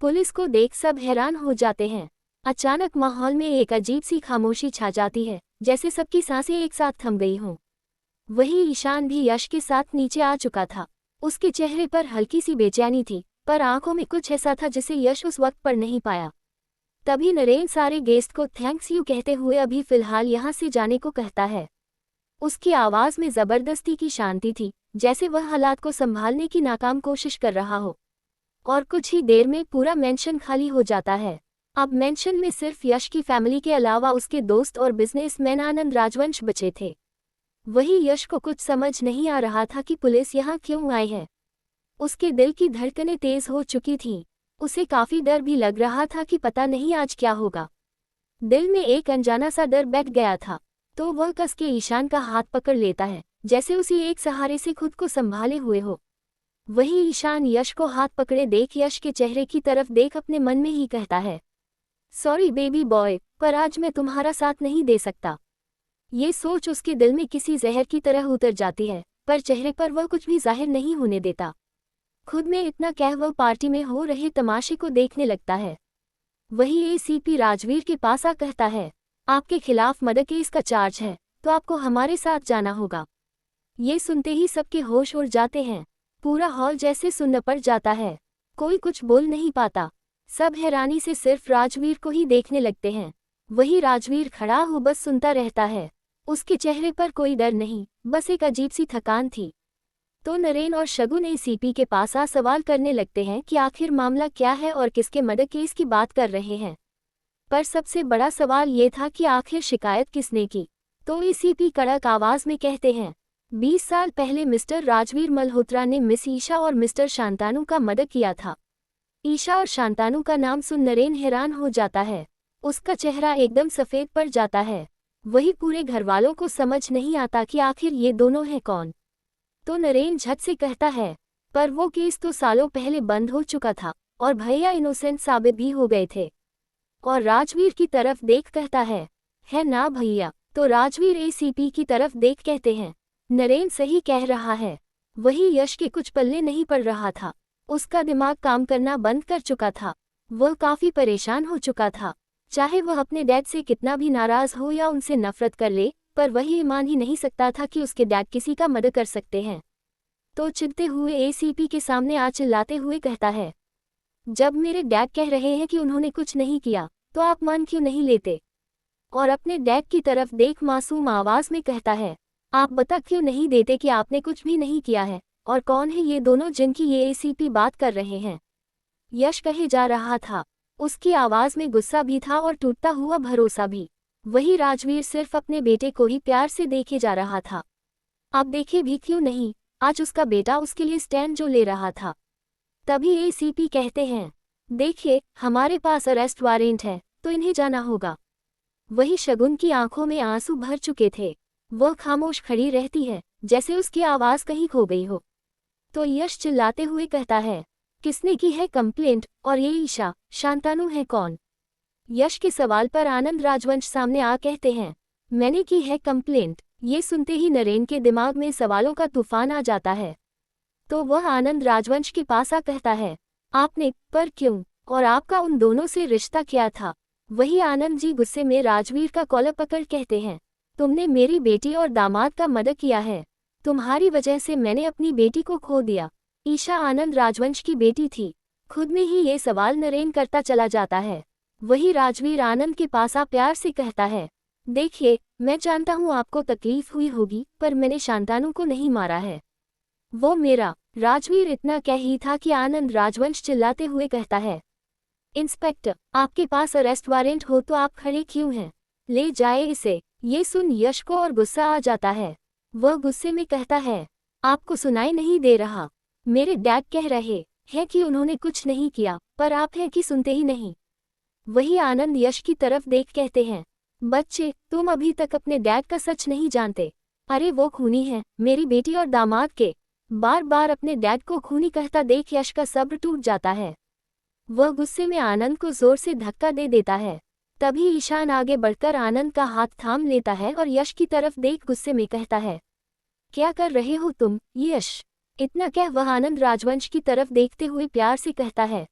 Police को देख सब हैरान हो जाते हैं। अचानक माहौल में एक अजीब सी खामोशी छा जाती है, जैसे सबकी सांसें एक साथ थम गई हों। वही ईशान भी यश के साथ नीचे आ चुका था। उसके चेहरे पर हल्की सी बेचैनी थी, पर आंखों में कुछ ऐसा था जिसे यश उस वक्त पढ़ नहीं पाया। तभी नरेन सारे गेस्ट को थैंक्स यू कहते हुए अभी फिलहाल यहाँ से जाने को कहता है। उसकी आवाज़ में ज़बरदस्ती की शांति थी, जैसे वह हालात को संभालने की नाकाम कोशिश कर रहा हो। और कुछ ही देर में पूरा मेंशन खाली हो जाता है। अब मेंशन में सिर्फ यश की फैमिली के अलावा उसके दोस्त और बिजनेसमैन आनंद राजवंश बचे थे। वही यश को कुछ समझ नहीं आ रहा था कि पुलिस यहाँ क्यों आई है। उसके दिल की धड़कनें तेज हो चुकी थीं। उसे काफी डर भी लग रहा था कि पता नहीं आज क्या होगा। दिल में एक अनजाना सा डर बैठ गया था, तो वह कस के ईशान का हाथ पकड़ लेता है, जैसे उसी एक सहारे से खुद को संभाले हुए हो। वही ईशान यश को हाथ पकड़े देख यश के चेहरे की तरफ देख अपने मन में ही कहता है, सॉरी बेबी बॉय, पर आज मैं तुम्हारा साथ नहीं दे सकता। ये सोच उसके दिल में किसी जहर की तरह उतर जाती है, पर चेहरे पर वह कुछ भी जाहिर नहीं होने देता। खुद में इतना कह वह पार्टी में हो रहे तमाशे को देखने लगता है। वही एसीपी राजवीर के पास आ कहता है, आपके खिलाफ मर्डर केस का चार्ज है, तो आपको हमारे साथ जाना होगा। ये सुनते ही सबके होश उड़ जाते हैं। पूरा हॉल जैसे सुन्न पड़ जाता है। कोई कुछ बोल नहीं पाता। सब हैरानी से सिर्फ राजवीर को ही देखने लगते हैं। वही राजवीर खड़ा हो बस सुनता रहता है। उसके चेहरे पर कोई डर नहीं, बस एक अजीब सी थकान थी। तो नरेन और शगुन एसीपी के पास आ सवाल करने लगते हैं कि आखिर मामला क्या है और किसके मर्डर केस की बात कर रहे हैं। पर सबसे बड़ा सवाल ये था कि आखिर शिकायत किसने की। तो एसीपी कड़क आवाज में कहते हैं, 20 साल पहले मिस्टर राजवीर मल्होत्रा ने मिस ईशा और मिस्टर शांतानु का मर्डर किया था। ईशा और शांतानु का नाम सुन नरेन हैरान हो जाता है। उसका चेहरा एकदम सफ़ेद पड़ जाता है। वही पूरे घरवालों को समझ नहीं आता कि आखिर ये दोनों हैं कौन। तो नरेन झट से कहता है, पर वो केस तो सालों पहले बंद हो चुका था और भैया इनोसेंट साबित भी हो गए थे। और राजवीर की तरफ देख कहता है ना भैया। तो राजवीर एसीपी की तरफ देख कहते हैं, नरेन सही कह रहा है। वही यश के कुछ पल्ले नहीं पड़ रहा था। उसका दिमाग काम करना बंद कर चुका था। वह काफी परेशान हो चुका था। चाहे वह अपने डैड से कितना भी नाराज हो या उनसे नफरत कर ले, पर वही मान ही नहीं सकता था कि उसके डैड किसी का मर्डर कर सकते हैं। तो चिढ़ते हुए एसीपी के सामने आ चिल्लाते हुए कहता है, जब मेरे डैड कह रहे हैं कि उन्होंने कुछ नहीं किया, तो आप मान क्यों नहीं लेते। और अपने डैड की तरफ देख मासूम आवाज में कहता है, आप बता क्यों नहीं देते कि आपने कुछ भी नहीं किया है, और कौन है ये दोनों जिनकी ये एसीपी बात कर रहे हैं। यश कहे जा रहा था। उसकी आवाज में गुस्सा भी था और टूटता हुआ भरोसा भी। वही राजवीर सिर्फ अपने बेटे को ही प्यार से देखे जा रहा था। अब देखे भी क्यों नहीं, आज उसका बेटा उसके लिए स्टैंड जो ले रहा था। तभी एसीपी कहते हैं, देखिए हमारे पास अरेस्ट वारंट है, तो इन्हें जाना होगा। वही शगुन की आंखों में आंसू भर चुके थे। वह खामोश खड़ी रहती है, जैसे उसकी आवाज कहीं खो गई हो। तो यश चिल्लाते हुए कहता है, किसने की है कंप्लेंट, और ये ईशा शांतानु है कौन। यश के सवाल पर आनंद राजवंश सामने आ कहते हैं, मैंने की है कंप्लेंट। ये सुनते ही नरेन के दिमाग में सवालों का तूफान आ जाता है। तो वह आनंद राजवंश के पास आ कहता है, आपने, पर क्यों, और आपका उन दोनों से रिश्ता क्या था। वही आनंद जी गुस्से में राजवीर का कॉलर पकड़ कहते हैं, तुमने मेरी बेटी और दामाद का मर्डर किया है। तुम्हारी वजह से मैंने अपनी बेटी को खो दिया। ईशा आनंद राजवंश की बेटी थी। खुद में ही ये सवाल नरेन करता चला जाता है। वही राजवीर आनंद के पास आ प्यार से कहता है, देखिए मैं जानता हूँ आपको तकलीफ हुई होगी, पर मैंने शांतानु को नहीं मारा है। वो मेरा। राजवीर इतना कह ही था कि आनंद राजवंश चिल्लाते हुए कहता है, इंस्पेक्टर आपके पास अरेस्ट वारंट हो तो आप खड़े क्यों हैं, ले जाए इसे। ये सुन यश को और गुस्सा आ जाता है। वह गुस्से में कहता है, आपको सुनाई नहीं दे रहा। मेरे डैड कह रहे हैं कि उन्होंने कुछ नहीं किया, पर आप हैं कि सुनते ही नहीं। वही आनंद यश की तरफ देख कहते हैं, बच्चे तुम अभी तक अपने डैड का सच नहीं जानते। अरे वो खूनी है, मेरी बेटी और दामाद के। बार बार अपने डैड को खूनी कहता देख यश का सब्र टूट जाता है। वह गुस्से में आनंद को जोर से धक्का दे देता है। तभी ईशान आगे बढ़कर आनंद का हाथ थाम लेता है और यश की तरफ देख गुस्से में कहता है, क्या कर रहे हो तुम यश। इतना कह वह आनंद राजवंश की तरफ देखते हुए प्यार से कहता है,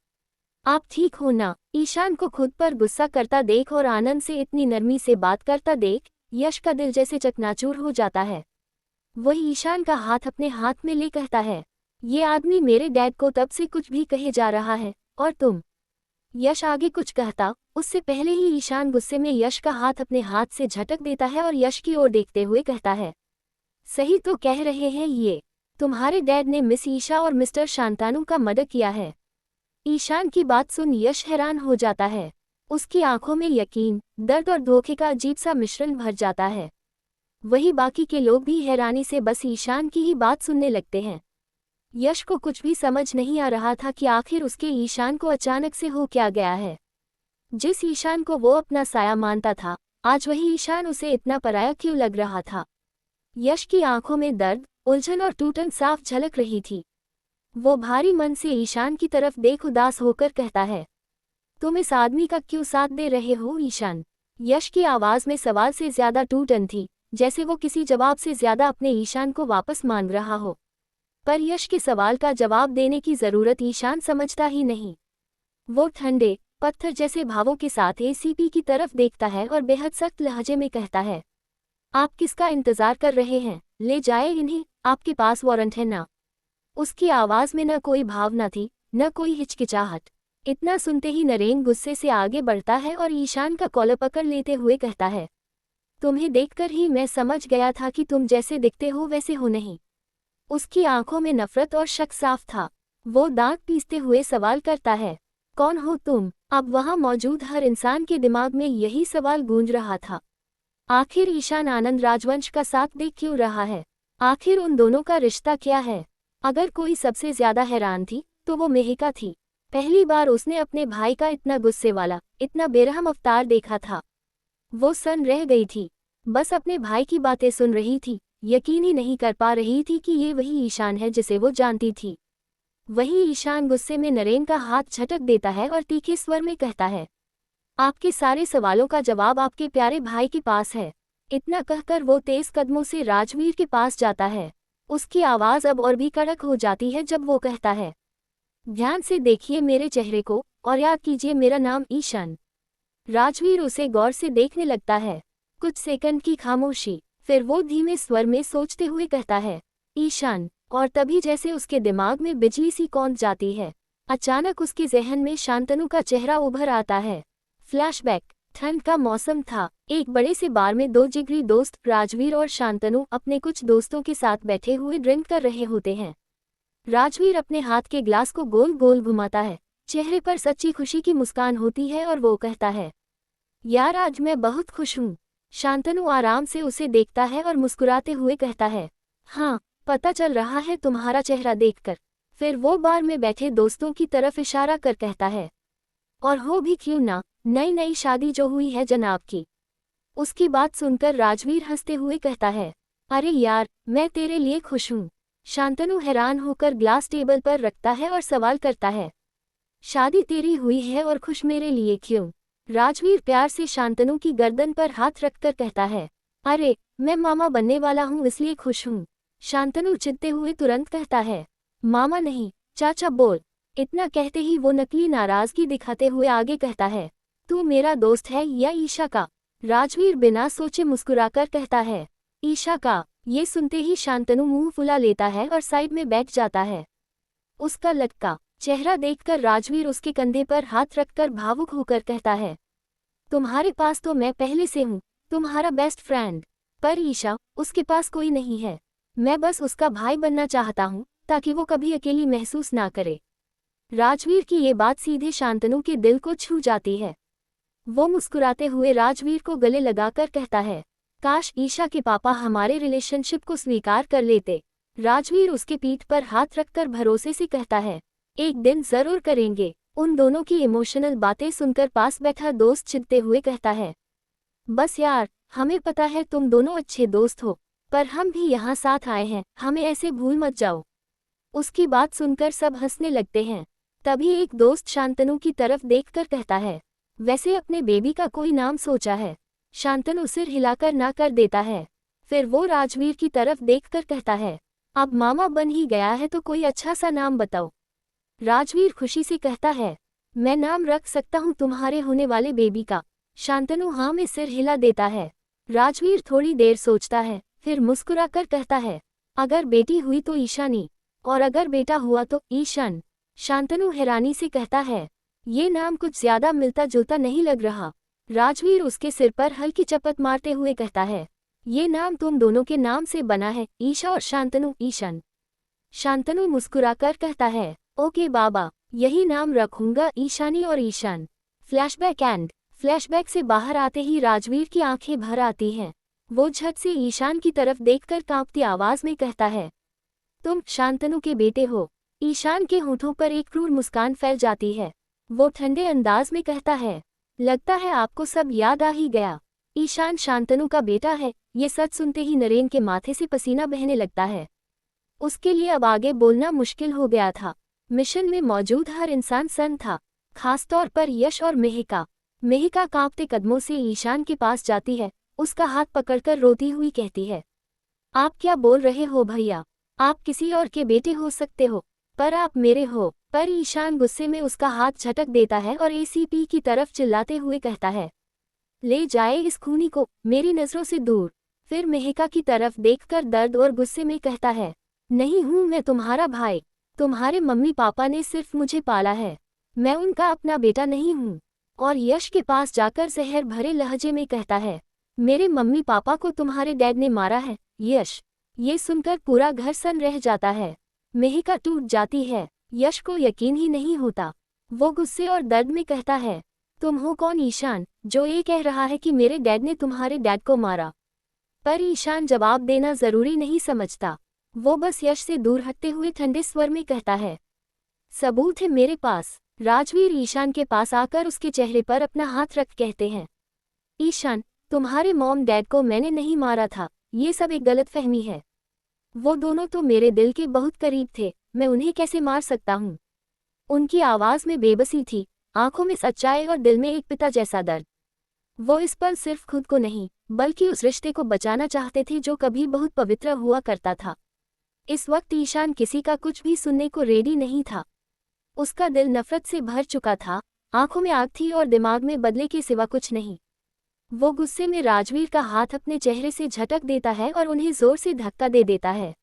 आप ठीक हो ना? ईशान को खुद पर गुस्सा करता देख और आनंद से इतनी नरमी से बात करता देख यश का दिल जैसे चकनाचूर हो जाता है। वही ईशान का हाथ अपने हाथ में ले कहता है, ये आदमी मेरे डैड को तब से कुछ भी कहे जा रहा है, और तुम। यश आगे कुछ कहता, उससे पहले ही ईशान गुस्से में यश का हाथ अपने हाथ से झटक देता है और यश की ओर देखते हुए कहता है, सही तो कह रहे हैं ये। तुम्हारे डैड ने मिस ईशा और मिस्टर शांतानु का मर्डर किया है। ईशान की बात सुन यश हैरान हो जाता है। उसकी आंखों में यकीन, दर्द और धोखे का अजीब सा मिश्रण भर जाता है। वही बाकी के लोग भी हैरानी से बस ईशान की ही बात सुनने लगते हैं। यश को कुछ भी समझ नहीं आ रहा था कि आखिर उसके ईशान को अचानक से हो क्या गया है। जिस ईशान को वो अपना साया मानता था, आज वही ईशान उसे इतना पराया क्यों लग रहा था। यश की आंखों में दर्द, उलझन और टूटन साफ झलक रही थी। वो भारी मन से ईशान की तरफ देख उदास होकर कहता है, तुम इस आदमी का क्यों साथ दे रहे हो ईशान? यश की आवाज में सवाल से ज्यादा टूटन थी, जैसे वो किसी जवाब से ज्यादा अपने ईशान को वापस मांग रहा हो। पर यश के सवाल का जवाब देने की जरूरत ईशान समझता ही नहीं। वो ठंडे पत्थर जैसे भावों के साथ एसीपी की तरफ देखता है और बेहद सख्त लहजे में कहता है, आप किसका इंतजार कर रहे हैं? ले जाए इन्हें, आपके पास वारंट है ना? उसकी आवाज में न कोई भावना थी, न कोई हिचकिचाहट। इतना सुनते ही नरेन गुस्से से आगे बढ़ता है और ईशान का कॉलर पकड़ लेते हुए कहता है, तुम्हें देखकर ही मैं समझ गया था कि तुम जैसे दिखते हो वैसे हो नहीं। उसकी आंखों में नफरत और शक साफ था। वो दांत पीसते हुए सवाल करता है, कौन हो तुम? अब वहां मौजूद हर इंसान के दिमाग में यही सवाल गूंज रहा था। आखिर ईशान आनंद राजवंश का साथ देख क्यों रहा है? आखिर उन दोनों का रिश्ता क्या है? अगर कोई सबसे ज्यादा हैरान थी तो वो मेहिका थी। पहली बार उसने अपने भाई का इतना गुस्से वाला, इतना बेरहम अवतार देखा था। वो सन रह गई थी, बस अपने भाई की बातें सुन रही थी, यकीन ही नहीं कर पा रही थी कि ये वही ईशान है जिसे वो जानती थी। वही ईशान गुस्से में नरेन का हाथ झटक देता है और तीखे स्वर में कहता है, आपके सारे सवालों का जवाब आपके प्यारे भाई के पास है। इतना कहकर वो तेज कदमों से राजवीर के पास जाता है। उसकी आवाज अब और भी कड़क हो जाती है जब वो कहता है, ध्यान से देखिए मेरे चेहरे को और याद कीजिए मेरा नाम ईशान। राजवीर उसे गौर से देखने लगता है। कुछ सेकंड की खामोशी, फिर वो धीमे स्वर में सोचते हुए कहता है, ईशान। और तभी जैसे उसके दिमाग में बिजली सी कौंध जाती है, अचानक उसके जहन में शांतनु का चेहरा उभर आता है। फ्लैशबैक, ठंड का मौसम था। एक बड़े से बार में दो जिगरी दोस्त राजवीर और शांतनु अपने कुछ दोस्तों के साथ बैठे हुए ड्रिंक कर रहे होते हैं। राजवीर अपने हाथ के ग्लास को गोल गोल घुमाता है, चेहरे पर सच्ची खुशी की मुस्कान होती है और वो कहता है, यार आज मैं बहुत खुश हूँ। शांतनु आराम से उसे देखता है और मुस्कुराते हुए कहता है, हाँ, पता चल रहा है तुम्हारा चेहरा देखकर। फिर वो बार में बैठे दोस्तों की तरफ इशारा कर कहता है, और हो भी क्यों ना, नई नई शादी जो हुई है जनाब की। उसकी बात सुनकर राजवीर हंसते हुए कहता है, अरे यार, मैं तेरे लिए खुश हूँ। शांतनु हैरान होकर ग्लास टेबल पर रखता है और सवाल करता है, शादी तेरी हुई है और खुश मेरे लिए क्यों? राजवीर प्यार से शांतनु की गर्दन पर हाथ रखकर कहता है, अरे, मैं मामा बनने वाला हूँ इसलिए खुश हूँ। शांतनु चिढ़ते हुए तुरंत कहता है, मामा नहीं, चाचा बोल। इतना कहते ही वो नकली नाराजगी दिखाते हुए आगे कहता है, तू मेरा दोस्त है या ईशा का? राजवीर बिना सोचे मुस्कुराकर कहता है, ईशा का। ये सुनते ही शांतनु मुंह फुला लेता है और साइड में बैठ जाता है। उसका लटका चेहरा देखकर राजवीर उसके कंधे पर हाथ रखकर भावुक होकर कहता है, तुम्हारे पास तो मैं पहले से हूँ, तुम्हारा बेस्ट फ्रेंड। पर ईशा, उसके पास कोई नहीं है। मैं बस उसका भाई बनना चाहता हूँ ताकि वो कभी अकेली महसूस ना करे। राजवीर की ये बात सीधे शांतनु के दिल को छू जाती है। वो मुस्कुराते हुए राजवीर को गले लगाकर कहता है, काश ईशा के पापा हमारे रिलेशनशिप को स्वीकार कर लेते। राजवीर उसके पीठ पर हाथ रखकर भरोसे से कहता है, एक दिन जरूर करेंगे। उन दोनों की इमोशनल बातें सुनकर पास बैठा दोस्त चिढ़ते हुए कहता है, बस यार, हमें पता है तुम दोनों अच्छे दोस्त हो, पर हम भी यहाँ साथ आए हैं, हमें ऐसे भूल मत जाओ। उसकी बात सुनकर सब हंसने लगते हैं। तभी एक दोस्त शांतनु की तरफ देखकर कहता है, वैसे अपने बेबी का कोई नाम सोचा है? शांतनु सिर हिलाकर ना कर देता है। फिर वो राजवीर की तरफ देखकर कहता है, अब मामा बन ही गया है तो कोई अच्छा सा नाम बताओ। राजवीर खुशी से कहता है, मैं नाम रख सकता हूँ तुम्हारे होने वाले बेबी का। शांतनु हाँ में सिर हिला देता है। राजवीर थोड़ी देर सोचता है, फिर मुस्कुराकर कहता है, अगर बेटी हुई तो ईशानी, और अगर बेटा हुआ तो ईशान। शांतनु हैरानी से कहता है, ये नाम कुछ ज्यादा मिलता जुलता नहीं लग रहा। राजवीर उसके सिर पर हल्की चपत मारते हुए कहता है, ये नाम तुम दोनों के नाम से बना है, ईशा और शांतनु, ईशान। शांतनु मुस्कुराकर कहता है, ओके बाबा, यही नाम रखूंगा, ईशानी और ईशान। फ्लैशबैक से बाहर आते ही राजवीर की आंखें भर आती हैं। वो झट से ईशान की तरफ देखकर कांपती आवाज में कहता है, तुम शांतनु के बेटे हो। ईशान के होठों पर एक क्रूर मुस्कान फैल जाती है। वो ठंडे अंदाज में कहता है, लगता है आपको सब याद आ ही गया। ईशान शांतनु का बेटा है। ये सच सुनते ही नरेन के माथे से पसीना बहने लगता है। उसके लिए अब आगे बोलना मुश्किल हो गया था। मिशन में मौजूद हर इंसान सन्न था, खासतौर पर यश और मेहिका। मेहिका कांपते कदमों से ईशान के पास जाती है, उसका हाथ पकड़कर रोती हुई कहती है, आप क्या बोल रहे हो भैया? आप किसी और के बेटे हो सकते हो, पर आप मेरे हो। पर ईशान गुस्से में उसका हाथ झटक देता है और एसीपी की तरफ चिल्लाते हुए कहता है, ले जाए इस खूनी को मेरी नजरों से दूर। फिर मेहिका की तरफ देखकर दर्द और गुस्से में कहता है, नहीं हूँ मैं तुम्हारा भाई। तुम्हारे मम्मी पापा ने सिर्फ मुझे पाला है, मैं उनका अपना बेटा नहीं हूँ। और यश के पास जाकर जहर भरे लहजे में कहता है, मेरे मम्मी पापा को तुम्हारे डैड ने मारा है यश। ये सुनकर पूरा घर सन्न रह जाता है। मेहिका टूट जाती है। यश को यकीन ही नहीं होता। वो गुस्से और दर्द में कहता है, तुम हो कौन ईशान, जो ये कह रहा है कि मेरे डैड ने तुम्हारे डैड को मारा? पर ईशान जवाब देना जरूरी नहीं समझता। वो बस यश से दूर हटते हुए ठंडे स्वर में कहता है, सबूत है मेरे पास। राजवीर ईशान के पास आकर उसके चेहरे पर अपना हाथ रख कहते हैं, ईशान, तुम्हारे मॉम डैड को मैंने नहीं मारा था, ये सब एक गलतफहमी है। वो दोनों तो मेरे दिल के बहुत करीब थे, मैं उन्हें कैसे मार सकता हूँ? उनकी आवाज़ में बेबसी थी, आंखों में सच्चाई और दिल में एक पिता जैसा दर्द। वो इस पल सिर्फ खुद को नहीं, बल्कि उस रिश्ते को बचाना चाहते थे जो कभी बहुत पवित्र हुआ करता था। इस वक्त ईशान किसी का कुछ भी सुनने को रेडी नहीं था। उसका दिल नफरत से भर चुका था, आंखों में आग थी और दिमाग में बदले के सिवा कुछ नहीं। वो गुस्से में राजवीर का हाथ अपने चेहरे से झटक देता है और उन्हें जोर से धक्का दे देता है।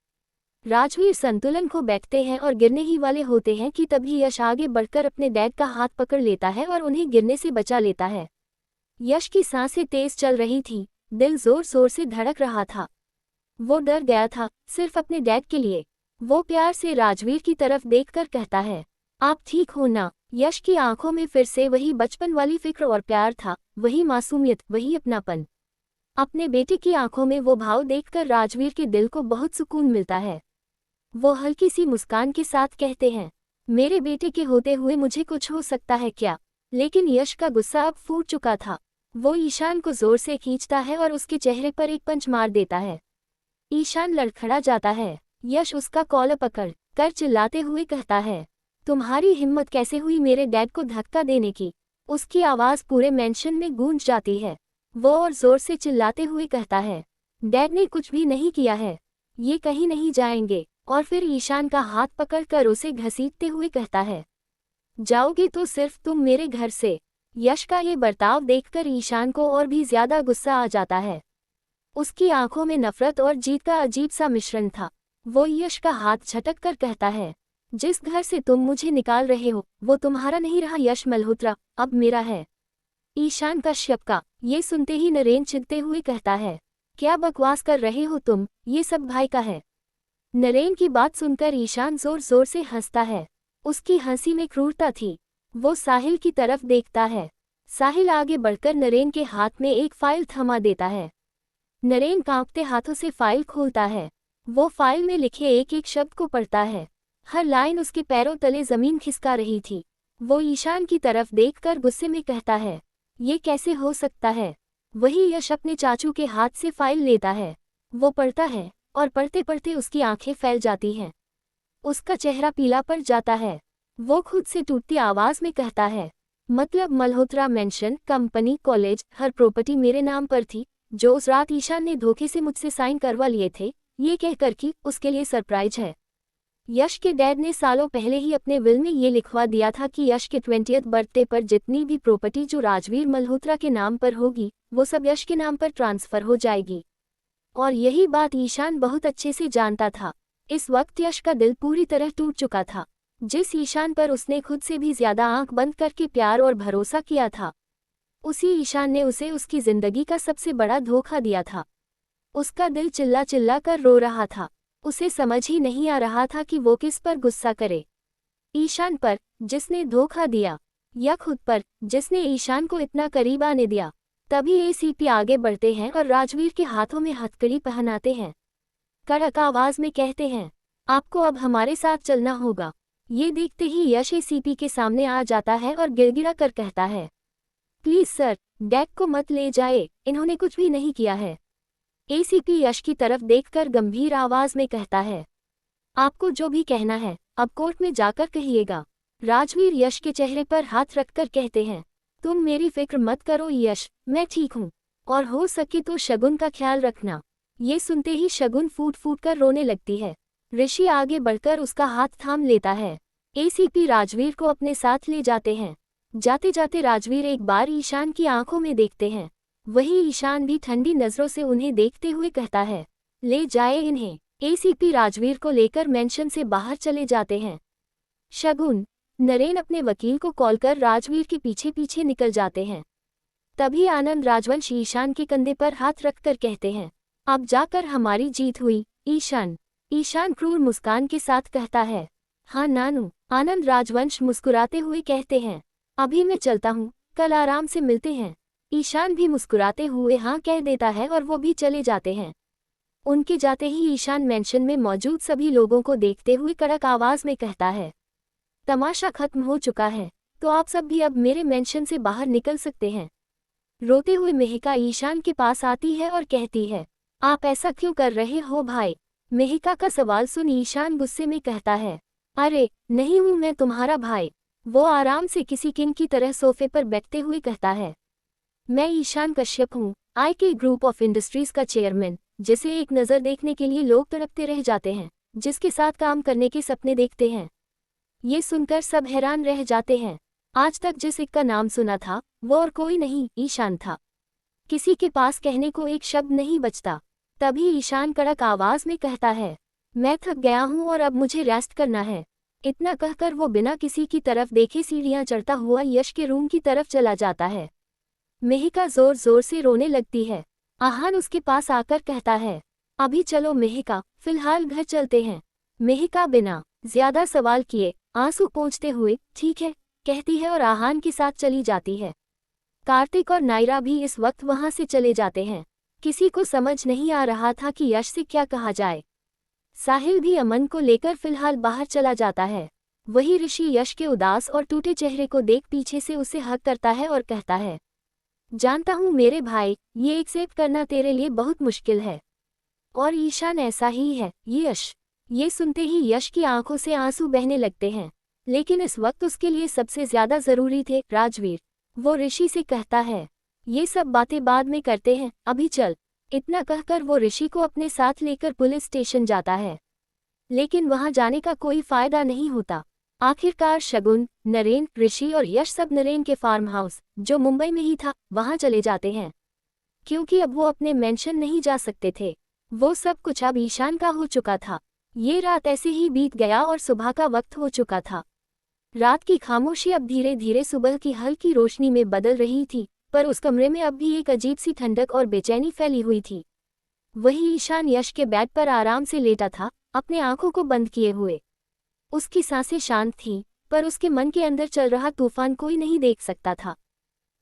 राजवीर संतुलन खो बैठते हैं और गिरने ही वाले होते हैं कि तभी यश आगे बढ़कर अपने डैड का हाथ पकड़ लेता है और उन्हें गिरने से बचा लेता है। यश की सांसें तेज चल रही थीं, दिल जोर जोर से धड़क रहा था। वो डर गया था, सिर्फ अपने डैड के लिए। वो प्यार से राजवीर की तरफ देखकर कहता है, आप ठीक हो ना? यश की आंखों में फिर से वही बचपन वाली फिक्र और प्यार था, वही मासूमियत, वही अपनापन। अपने बेटे की आंखों में वो भाव देखकर राजवीर के दिल को बहुत सुकून मिलता है। वो हल्की सी मुस्कान के साथ कहते हैं, मेरे बेटे के होते हुए मुझे कुछ हो सकता है क्या? लेकिन यश का गुस्सा अब फूट चुका था। वो ईशान को जोर से खींचता है और उसके चेहरे पर एक पंच मार देता है। ईशान लड़खड़ा जाता है। यश उसका कॉलर पकड़ कर चिल्लाते हुए कहता है, तुम्हारी हिम्मत कैसे हुई मेरे डैड को धक्का देने की? उसकी आवाज़ पूरे मेंशन में गूंज जाती है। वो और जोर से चिल्लाते हुए कहता है, डैड ने कुछ भी नहीं किया है, ये कहीं नहीं जाएंगे। और फिर ईशान का हाथ पकड़कर उसे घसीटते हुए कहता है, जाओगे तो सिर्फ तुम मेरे घर से। यश का ये बर्ताव देखकर ईशान को और भी ज्यादा गुस्सा आ जाता है। उसकी आंखों में नफरत और जीत का अजीब सा मिश्रण था। वो यश का हाथ झटक कर कहता है, जिस घर से तुम मुझे निकाल रहे हो वो तुम्हारा नहीं रहा यश मल्होत्रा, अब मेरा है। ईशान का शब्द ये सुनते ही नरेन चिढ़ते हुए कहता है, क्या बकवास कर रहे हो तुम, ये सब भाई का है। नरेन की बात सुनकर ईशान जोर जोर से हंसता है। उसकी हंसी में क्रूरता थी। वो साहिल की तरफ देखता है। साहिल आगे बढ़कर नरेन के हाथ में एक फाइल थमा देता है। नरेन कांपते हाथों से फाइल खोलता है। वो फाइल में लिखे एक एक शब्द को पढ़ता है। हर लाइन उसके पैरों तले जमीन खिसका रही थी। वो ईशान की तरफ देखकर गुस्से में कहता है, ये कैसे हो सकता है? वही यश अपने चाचू के हाथ से फाइल लेता है। वो पढ़ता है और पढ़ते पढ़ते उसकी आंखें फैल जाती हैं। उसका चेहरा पीला पड़ जाता है। वो खुद से टूटती आवाज में कहता है, मतलब मल्होत्रा मेंशन, कंपनी, कॉलेज, हर प्रॉपर्टी मेरे नाम पर थी, जो उस रात ईशान ने धोखे से मुझसे साइन करवा लिए थे, ये कहकर कि उसके लिए सरप्राइज है। यश के डैड ने सालों पहले ही अपने विल में ये लिखवा दिया था कि यश के 20th बर्थडे पर जितनी भी प्रॉपर्टी जो राजवीर मल्होत्रा के नाम पर होगी वो सब यश के नाम पर ट्रांसफर हो जाएगी। और यही बात ईशान बहुत अच्छे से जानता था। इस वक्त यश का दिल पूरी तरह टूट चुका था। जिस ईशान पर उसने खुद से भी ज्यादा आंख बंद करके प्यार और भरोसा किया था, उसी ईशान ने उसे उसकी जिंदगी का सबसे बड़ा धोखा दिया था। उसका दिल चिल्ला चिल्ला कर रो रहा था। उसे समझ ही नहीं आ रहा था कि वो किस पर गुस्सा करे, ईशान पर जिसने धोखा दिया, या खुद पर जिसने ईशान को इतना करीब आने दिया। तभी एसीपी आगे बढ़ते हैं और राजवीर के हाथों में हथकड़ी पहनाते हैं। कड़क आवाज में कहते हैं, आपको अब हमारे साथ चलना होगा। ये देखते ही यश एसीपी के सामने आ जाता है और गिड़गिड़ा कर कहता है, प्लीज सर, डैड को मत ले जाए, इन्होंने कुछ भी नहीं किया है। एसीपी यश की तरफ देखकर गंभीर आवाज में कहता है, आपको जो भी कहना है अब कोर्ट में जाकर कहिएगा। राजवीर यश के चेहरे पर हाथ रखकर कहते हैं, तुम मेरी फिक्र मत करो यश, मैं ठीक हूँ, और हो सके तो शगुन का ख्याल रखना। ये सुनते ही शगुन फूट फूट कर रोने लगती है। ऋषि आगे बढ़कर उसका हाथ थाम लेता है। एसीपी राजवीर को अपने साथ ले जाते हैं। जाते जाते राजवीर एक बार ईशान की आंखों में देखते हैं। वही ईशान भी ठंडी नजरों से उन्हें देखते हुए कहता है, ले जाए इन्हें। एसीपी राजवीर को लेकर मेंशन से बाहर चले जाते हैं। शगुन, नरेन अपने वकील को कॉल कर राजवीर के पीछे पीछे निकल जाते हैं। तभी आनंद राजवंश ईशान के कंधे पर हाथ रखकर कहते हैं, अब जाकर हमारी जीत हुई ईशान। ईशान क्रूर मुस्कान के साथ कहता है, हाँ नानू। आनंद राजवंश मुस्कुराते हुए कहते हैं, अभी मैं चलता हूँ, कल आराम से मिलते हैं। ईशान भी मुस्कुराते हुए हाँ कह देता है और वो भी चले जाते हैं। उनके जाते ही ईशान मेंशन में मौजूद सभी लोगों को देखते हुए कड़क आवाज में कहता है, तमाशा खत्म हो चुका है, तो आप सब भी अब मेरे मेंशन से बाहर निकल सकते हैं। रोते हुए मेहिका ईशान के पास आती है और कहती है, आप ऐसा क्यों कर रहे हो भाई? मेहिका का सवाल सुन ईशान गुस्से में कहता है, अरे नहीं हूँ मैं तुम्हारा भाई। वो आराम से किसी किंग की तरह सोफे पर बैठते हुए कहता है, मैं ईशान कश्यप हूँ, आईके ग्रुप ऑफ इंडस्ट्रीज का चेयरमैन, जिसे एक नज़र देखने के लिए लोग तड़पते रह जाते हैं, जिसके साथ काम करने के सपने देखते हैं। ये सुनकर सब हैरान रह जाते हैं। आज तक जिस एक का नाम सुना था वो और कोई नहीं, ईशान था। किसी के पास कहने को एक शब्द नहीं बचता। तभी ईशान कड़क आवाज में कहता है, मैं थक गया हूँ और अब मुझे रेस्ट करना है। इतना कहकर वो बिना किसी की तरफ देखे सीढ़ियाँ चढ़ता हुआ यश के रूम की तरफ चला जाता है। मेहिका जोर जोर से रोने लगती है। आहान उसके पास आकर कहता है, अभी चलो मेहिका, फिलहाल घर चलते हैं। मेहिका बिना ज्यादा सवाल किए आंसू पोंछते हुए ठीक है कहती है और आहान के साथ चली जाती है। कार्तिक और नायरा भी इस वक्त वहां से चले जाते हैं। किसी को समझ नहीं आ रहा था कि यश से क्या कहा जाए। साहिल भी अमन को लेकर फिलहाल बाहर चला जाता है। वही ऋषि यश के उदास और टूटे चेहरे को देख पीछे से उसे हक करता है और कहता है, जानता हूँ मेरे भाई, ये एक्सेप्ट करना तेरे लिए बहुत मुश्किल है, और ईशान ऐसा ही है यश। ये सुनते ही यश की आंखों से आंसू बहने लगते हैं, लेकिन इस वक्त उसके लिए सबसे ज्यादा जरूरी थे राजवीर। वो ऋषि से कहता है, ये सब बातें बाद में करते हैं, अभी चल। इतना कहकर वो ऋषि को अपने साथ लेकर पुलिस स्टेशन जाता है, लेकिन वहां जाने का कोई फायदा नहीं होता। आखिरकार शगुन, नरेन, ऋषि और यश सब नरेन के फार्म हाउस, जो मुंबई में ही था, वहां चले जाते हैं, क्योंकि अब वो अपने मेंशन नहीं जा सकते थे। वो सब कुछ अब ईशान का हो चुका था। ये रात ऐसे ही बीत गया और सुबह का वक्त हो चुका था। रात की खामोशी अब धीरे धीरे सुबह की हल्की रोशनी में बदल रही थी, पर उस कमरे में अब भी एक अजीब सी ठंडक और बेचैनी फैली हुई थी। वही ईशान यश के बेड पर आराम से लेटा था, अपने आंखों को बंद किए हुए। उसकी सांसें शांत थीं, पर उसके मन के अंदर चल रहा तूफान कोई नहीं देख सकता था।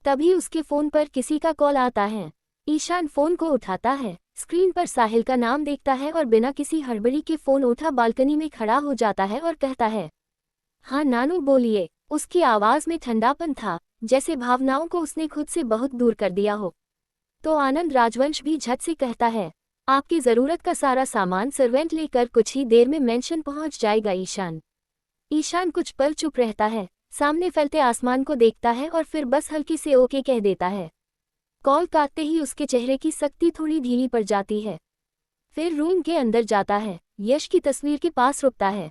तभी उसके फोन पर किसी का कॉल आता है। ईशान फोन को उठाता है, स्क्रीन पर साहिल का नाम देखता है और बिना किसी हड़बड़ी के फोन उठा बालकनी में खड़ा हो जाता है और कहता है, हाँ नानू बोलिए। उसकी आवाज में ठंडापन था, जैसे भावनाओं को उसने खुद से बहुत दूर कर दिया हो। तो आनंद राजवंश भी झट से कहता है, आपकी जरूरत का सारा सामान सर्वेंट लेकर कुछ ही देर में मेंशन पहुंच जाएगा ईशान। ईशान कुछ पल चुप रहता है, सामने फैलते आसमान को देखता है और फिर बस हल्की से ओके कह देता है। कॉल काटते ही उसके चेहरे की सख्ती थोड़ी ढीली पड़ जाती है। फिर रूम के अंदर जाता है, यश की तस्वीर के पास रुकता है।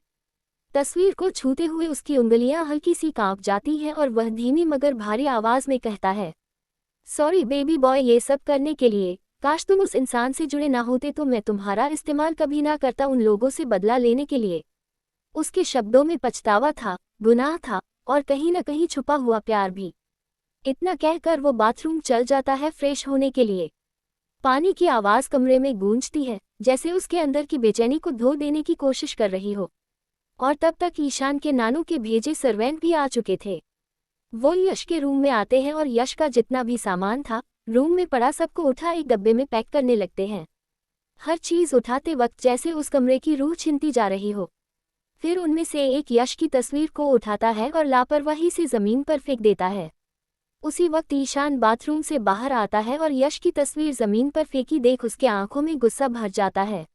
तस्वीर को छूते हुए उसकी उंगलियां हल्की सी कांप जाती हैं और वह धीमी मगर भारी आवाज में कहता है, सॉरी बेबी बॉय, ये सब करने के लिए काश तुम उस इंसान से जुड़े ना होते तो मैं तुम्हारा इस्तेमाल कभी ना करता उन लोगों से बदला लेने के लिए। उसके शब्दों में पछतावा था, गुनाह था और कहीं न कहीं छुपा हुआ प्यार भी। इतना कहकर वो बाथरूम चल जाता है फ्रेश होने के लिए। पानी की आवाज़ कमरे में गूंजती है, जैसे उसके अंदर की बेचैनी को धो देने की कोशिश कर रही हो। और तब तक ईशान के नानू के भेजे सर्वेंट भी आ चुके थे। वो यश के रूम में आते हैं और यश का जितना भी सामान था रूम में पड़ा सबको उठा एक डब्बे में पैक करने लगते हैं। हर चीज़ उठाते वक्त जैसे उस कमरे की रूह छिनती जा रही हो। फिर उनमें से एक यश की तस्वीर को उठाता है और लापरवाही से ज़मीन पर फेंक देता है। उसी वक्त ईशान बाथरूम से बाहर आता है और यश की तस्वीर ज़मीन पर फेंकी देख उसके आंखों में गुस्सा भर जाता है।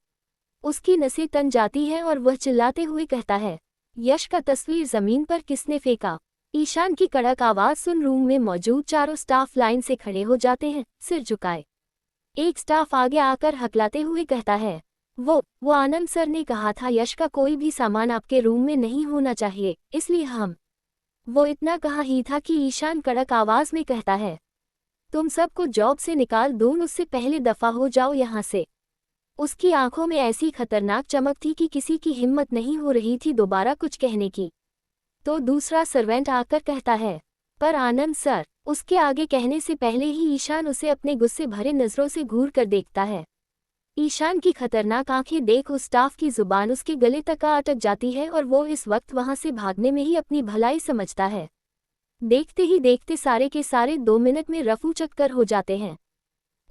उसकी नसें तन जाती हैं और वह चिल्लाते हुए कहता है, यश का तस्वीर ज़मीन पर किसने फेंका? ईशान की कड़क आवाज़ सुन रूम में मौजूद चारों स्टाफ लाइन से खड़े हो जाते हैं, सिर झुकाए। एक स्टाफ आगे आकर हकलाते हुए कहता है, वो आनंद सर ने कहा था यश का कोई भी सामान आपके रूम में नहीं होना चाहिए, इसलिए हम। वो इतना कहा ही था कि ईशान कड़क आवाज़ में कहता है, तुम सबको जॉब से निकाल दूँ, उससे पहले दफ़ा हो जाओ यहाँ से। उसकी आंखों में ऐसी खतरनाक चमक थी कि किसी की हिम्मत नहीं हो रही थी दोबारा कुछ कहने की। तो दूसरा सर्वेंट आकर कहता है, पर आनंद सर। उसके आगे कहने से पहले ही ईशान उसे अपने गुस्से भरे नज़रों से घूर कर देखता है। ईशान की खतरनाक आंखें देख उस स्टाफ की जुबान उसके गले तक अटक जाती है और वो इस वक्त वहां से भागने में ही अपनी भलाई समझता है। देखते ही देखते सारे के सारे 2 मिनट में रफू चक्कर हो जाते हैं।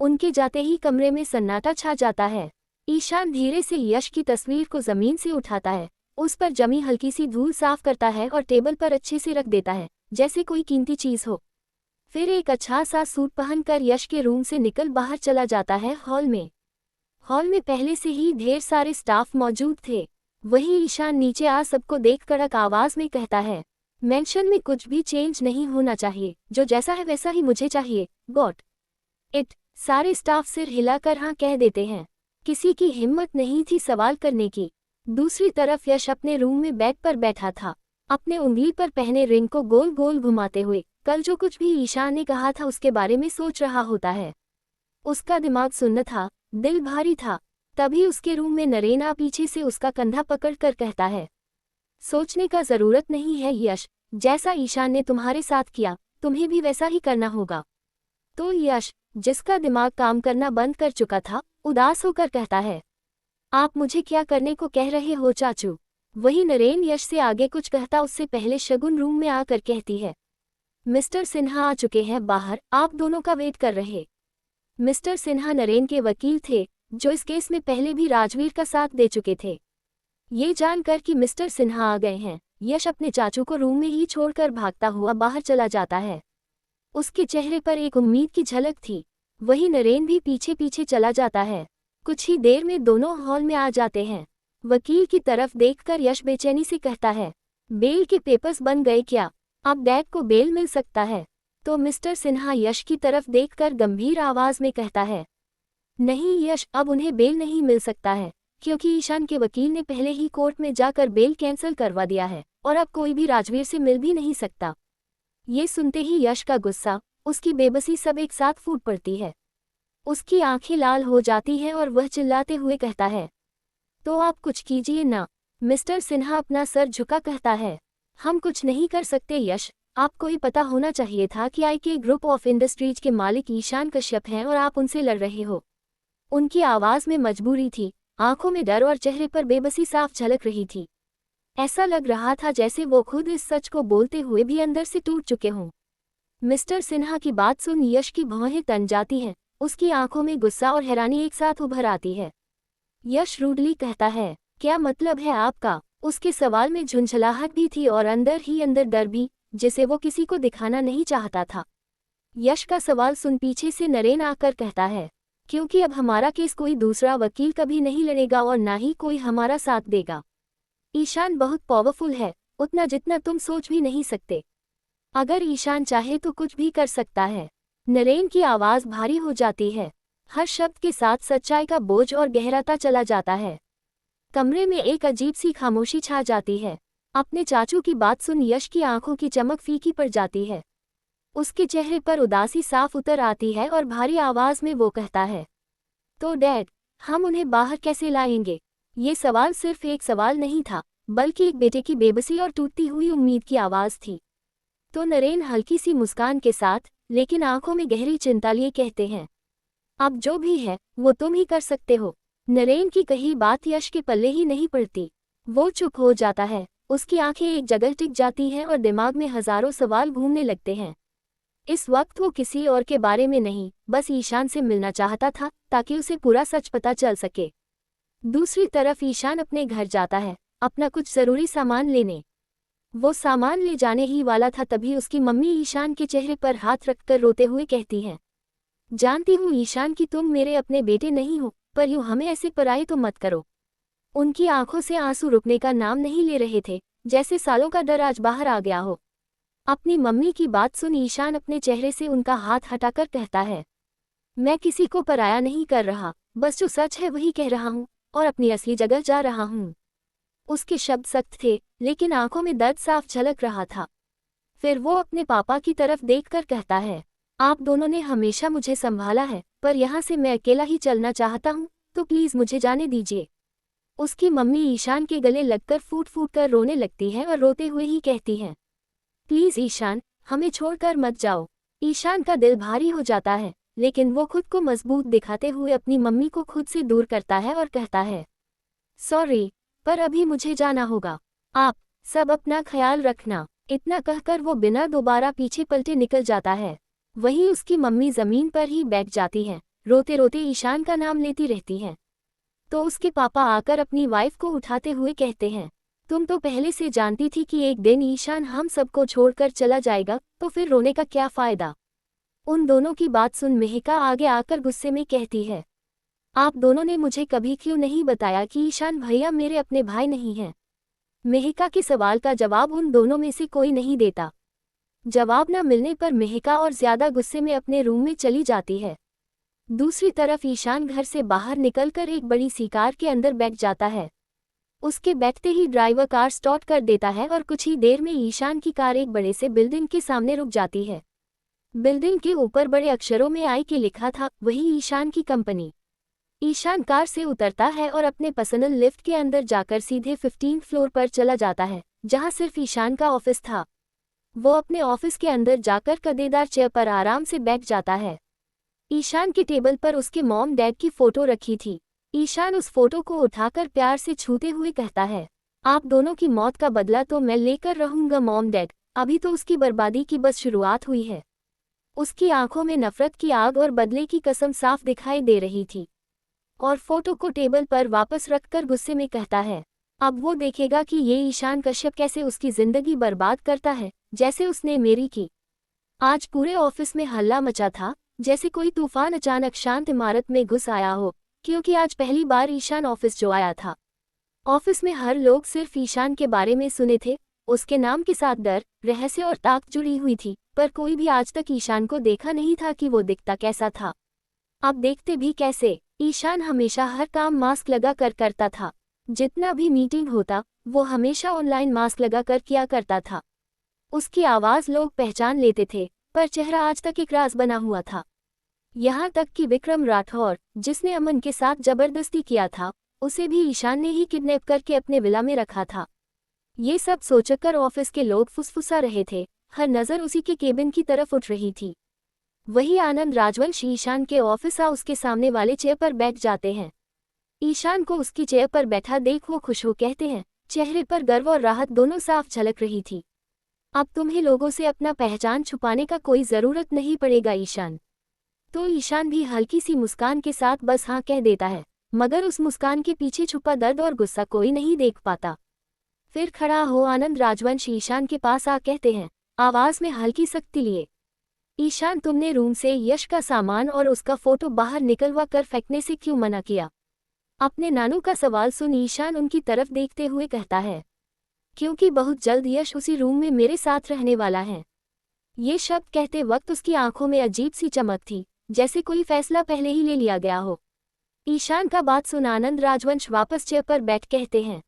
उनके जाते ही कमरे में सन्नाटा छा जाता है। ईशान धीरे से यश की तस्वीर को जमीन से उठाता है, उस पर जमी हल्की सी धूल साफ करता है और टेबल पर अच्छे से रख देता है जैसे कोई कीमती चीज़ हो। फिर एक अच्छा सा सूट पहनकर यश के रूम से निकल बाहर चला जाता है। हॉल में पहले से ही ढेर सारे स्टाफ मौजूद थे। वही ईशान नीचे आ सबको देख कड़क आवाज़ में कहता है, मेंशन में कुछ भी चेंज नहीं होना चाहिए, जो जैसा है वैसा ही मुझे चाहिए, गॉट इट। सारे स्टाफ सिर हिलाकर हाँ कह देते हैं। किसी की हिम्मत नहीं थी सवाल करने की। दूसरी तरफ यश अपने रूम में बेड पर बैठा था, अपने उंगली पर पहने रिंग को गोल गोल घुमाते हुए कल जो कुछ भी ईशान ने कहा था उसके बारे में सोच रहा होता है। उसका दिमाग सुन्न था, दिल भारी था। तभी उसके रूम में नरेना पीछे से उसका कंधा पकड़कर कहता है, सोचने का ज़रूरत नहीं है यश, जैसा ईशान ने तुम्हारे साथ किया तुम्हें भी वैसा ही करना होगा। तो यश, जिसका दिमाग काम करना बंद कर चुका था, उदास होकर कहता है, आप मुझे क्या करने को कह रहे हो चाचू? वही नरेन यश से आगे कुछ कहता उससे पहले शगुन रूम में आकर कहती है, मिस्टर सिन्हा आ चुके हैं बाहर, आप दोनों का वेट कर रहे। मिस्टर सिन्हा नरेन के वकील थे, जो इस केस में पहले भी राजवीर का साथ दे चुके थे। ये जानकर कि मिस्टर सिन्हा आ गए हैं, यश अपने चाचू को रूम में ही छोड़कर भागता हुआ बाहर चला जाता है। उसके चेहरे पर एक उम्मीद की झलक थी। वही नरेन भी पीछे पीछे चला जाता है। कुछ ही देर में दोनों हॉल में आ जाते हैं। वकील की तरफ देखकर यश बेचैनी से कहता है, बेल के पेपर्स बन गए क्या? अब डैड को बेल मिल सकता है? तो मिस्टर सिन्हा यश की तरफ देखकर गंभीर आवाज में कहता है, नहीं यश, अब उन्हें बेल नहीं मिल सकता है, क्योंकि ईशान के वकील ने पहले ही कोर्ट में जाकर बेल कैंसिल करवा दिया है और अब कोई भी राजवीर से मिल भी नहीं सकता। ये सुनते ही यश का गुस्सा, उसकी बेबसी सब एक साथ फूट पड़ती है। उसकी आंखें लाल हो जाती हैं और वह चिल्लाते हुए कहता है, तो आप कुछ कीजिए ना। मिस्टर सिन्हा अपना सर झुका कहता है, हम कुछ नहीं कर सकते यश, आपको ही पता होना चाहिए था कि IK ग्रुप ऑफ इंडस्ट्रीज के मालिक ईशान कश्यप हैं और आप उनसे लड़ रहे हो। उनकी आवाज़ में मजबूरी थी, आंखों में डर और चेहरे पर बेबसी साफ झलक रही थी। ऐसा लग रहा था जैसे वो खुद इस सच को बोलते हुए भी अंदर से टूट चुके हों। मिस्टर सिन्हा की बात सुन यश की भौहें तन जाती हैं, उसकी आंखों में गुस्सा और हैरानी एक साथ उभर आती है। यश रूडली कहता है, क्या मतलब है आपका? उसके सवाल में झुंझलाहट भी थी और अंदर ही अंदर डर भी, जिसे वो किसी को दिखाना नहीं चाहता था। यश का सवाल सुन पीछे से नरेन आकर कहता है, क्योंकि अब हमारा केस कोई दूसरा वकील कभी नहीं लड़ेगा और ना ही कोई हमारा साथ देगा। ईशान बहुत पावरफुल है, उतना जितना तुम सोच भी नहीं सकते। अगर ईशान चाहे तो कुछ भी कर सकता है। नरेन की आवाज़ भारी हो जाती है, हर शब्द के साथ सच्चाई का बोझ और गहराता चला जाता है। कमरे में एक अजीब सी खामोशी छा जाती है। अपने चाचू की बात सुन यश की आंखों की चमक फीकी पड़ जाती है। उसके चेहरे पर उदासी साफ उतर आती है और भारी आवाज में वो कहता है, तो डैड, हम उन्हें बाहर कैसे लाएंगे? ये सवाल सिर्फ एक सवाल नहीं था, बल्कि एक बेटे की बेबसी और टूटती हुई उम्मीद की आवाज थी। तो नरेन हल्की सी मुस्कान के साथ, लेकिन आंखों में गहरी चिंता लिए कहते हैं, अब जो भी है वो तुम ही कर सकते हो। नरेन की कही बात यश के पल्ले ही नहीं पड़ती। वो चुप हो जाता है, उसकी आंखें एक जगह टिक जाती हैं और दिमाग में हजारों सवाल घूमने लगते हैं। इस वक्त वो किसी और के बारे में नहीं, बस ईशान से मिलना चाहता था ताकि उसे पूरा सच पता चल सके। दूसरी तरफ ईशान अपने घर जाता है, अपना कुछ जरूरी सामान लेने। वो सामान ले जाने ही वाला था तभी उसकी मम्मी ईशान के चेहरे पर हाथ रखकर रोते हुए कहती हैं, जानती हूँ ईशान कि तुम मेरे अपने बेटे नहीं हो, पर यूँ हमें ऐसे पराये तो मत करो। उनकी आंखों से आंसू रुकने का नाम नहीं ले रहे थे, जैसे सालों का डर आज बाहर आ गया हो। अपनी मम्मी की बात सुन ईशान अपने चेहरे से उनका हाथ हटाकर कहता है, मैं किसी को पराया नहीं कर रहा, बस जो सच है वही कह रहा हूँ और अपनी असली जगह जा रहा हूँ। उसके शब्द सख्त थे, लेकिन आंखों में दर्द साफ झलक रहा था। फिर वो अपने पापा की तरफ देखकर कहता है, आप दोनों ने हमेशा मुझे संभाला है, पर यहाँ से मैं अकेला ही चलना चाहता हूँ, तो प्लीज मुझे जाने दीजिए। उसकी मम्मी ईशान के गले लगकर फूट फूट कर रोने लगती है और रोते हुए ही कहती है, प्लीज ईशान, हमें छोड़कर मत जाओ। ईशान का दिल भारी हो जाता है, लेकिन वो खुद को मजबूत दिखाते हुए अपनी मम्मी को खुद से दूर करता है और कहता है, सॉरी, पर अभी मुझे जाना होगा। आप सब अपना ख्याल रखना। इतना कहकर वो बिना दोबारा पीछे पलटे निकल जाता है। वहीं उसकी मम्मी जमीन पर ही बैठ जाती हैं, रोते रोते ईशान का नाम लेती रहती हैं। तो उसके पापा आकर अपनी वाइफ को उठाते हुए कहते हैं, तुम तो पहले से जानती थी कि एक दिन ईशान हम सबको छोड़कर चला जाएगा, तो फिर रोने का क्या फायदा। उन दोनों की बात सुन मेहिका आगे आकर गुस्से में कहती है, आप दोनों ने मुझे कभी क्यों नहीं बताया कि ईशान भैया मेरे अपने भाई नहीं हैं। मेहिका के सवाल का जवाब उन दोनों में से कोई नहीं देता। जवाब न मिलने पर मेहिका और ज्यादा गुस्से में अपने रूम में चली जाती है। दूसरी तरफ ईशान घर से बाहर निकलकर एक बड़ी सी कार के अंदर बैठ जाता है। उसके बैठते ही ड्राइवर कार स्टार्ट कर देता है और कुछ ही देर में ईशान की कार एक बड़े से बिल्डिंग के सामने रुक जाती है। बिल्डिंग के ऊपर बड़े अक्षरों में आई के लिखा था, वही ईशान की कंपनी। ईशान कार से उतरता है और अपने पर्सनल लिफ्ट के अंदर जाकर सीधे 15th फ्लोर पर चला जाता है, जहां सिर्फ ईशान का ऑफिस था। वो अपने ऑफिस के अंदर जाकर गद्देदार चेयर पर आराम से बैठ जाता है। ईशान के टेबल पर उसके मॉम डैड की फोटो रखी थी। ईशान उस फोटो को उठाकर प्यार से छूते हुए कहता है, आप दोनों की मौत का बदला तो मैं लेकर रहूंगा मॉम डैड, अभी तो उसकी बर्बादी की बस शुरुआत हुई है। उसकी आंखों में नफरत की आग और बदले की कसम साफ दिखाई दे रही थी। और फोटो को टेबल पर वापस रखकर गुस्से में कहता है, अब वो देखेगा कि ये ईशान कश्यप कैसे उसकी जिंदगी बर्बाद करता है, जैसे उसने मेरी की। आज पूरे ऑफिस में हल्ला मचा था, जैसे कोई तूफान अचानक शांत इमारत में घुस आया हो, क्योंकि आज पहली बार ईशान ऑफिस जो आया था। ऑफिस में हर लोग सिर्फ ईशान के बारे में सुने थे, उसके नाम के साथ डर, रहस्य और ताक जुड़ी हुई थी, पर कोई भी आज तक ईशान को देखा नहीं था कि वो दिखता कैसा था। अब देखते भी कैसे। ईशान हमेशा हर काम मास्क लगा कर करता था। जितना भी मीटिंग होता, वो हमेशा ऑनलाइन मास्क लगा कर किया करता था। उसकी आवाज़ लोग पहचान लेते थे, पर चेहरा आज तक एक राज बना हुआ था। यहाँ तक कि विक्रम राठौर, जिसने अमन के साथ जबरदस्ती किया था, उसे भी ईशान ने ही किडनैप करके अपने विला में रखा था। ये सब सोचकर ऑफिस के लोग फुसफुसा रहे थे, हर नज़र उसी के केबिन की तरफ उठ रही थी। वही आनंद राजवंश ईशान के ऑफिस उसके सामने वाले चेयर पर बैठ जाते हैं। ईशान को उसकी चेयर पर बैठा देख वो खुश हो कहते हैं, चेहरे पर गर्व और राहत दोनों साफ झलक रही थी। अब तुम्हें लोगों से अपना पहचान छुपाने का कोई ज़रूरत नहीं पड़ेगा ईशान। तो ईशान भी हल्की सी मुस्कान के साथ बस हाँ कह देता है, मगर उस मुस्कान के पीछे छुपा दर्द और गुस्सा कोई नहीं देख पाता। फिर खड़ा हो आनंद राजवंश ईशान के पास कहते हैं, आवाज़ में हल्की सख्ती लिए, ईशान तुमने रूम से यश का सामान और उसका फोटो बाहर निकलवा कर फेंकने से क्यों मना किया? अपने नानू का सवाल सुन ईशान उनकी तरफ देखते हुए कहता है, क्योंकि बहुत जल्द यश उसी रूम में मेरे साथ रहने वाला है। ये शब्द कहते वक्त उसकी आंखों में अजीब सी चमक थी, जैसे कोई फैसला पहले ही ले लिया गया हो। ईशान का बात सुन आनंद राजवंश वापस चेयर पर बैठ कहते हैं,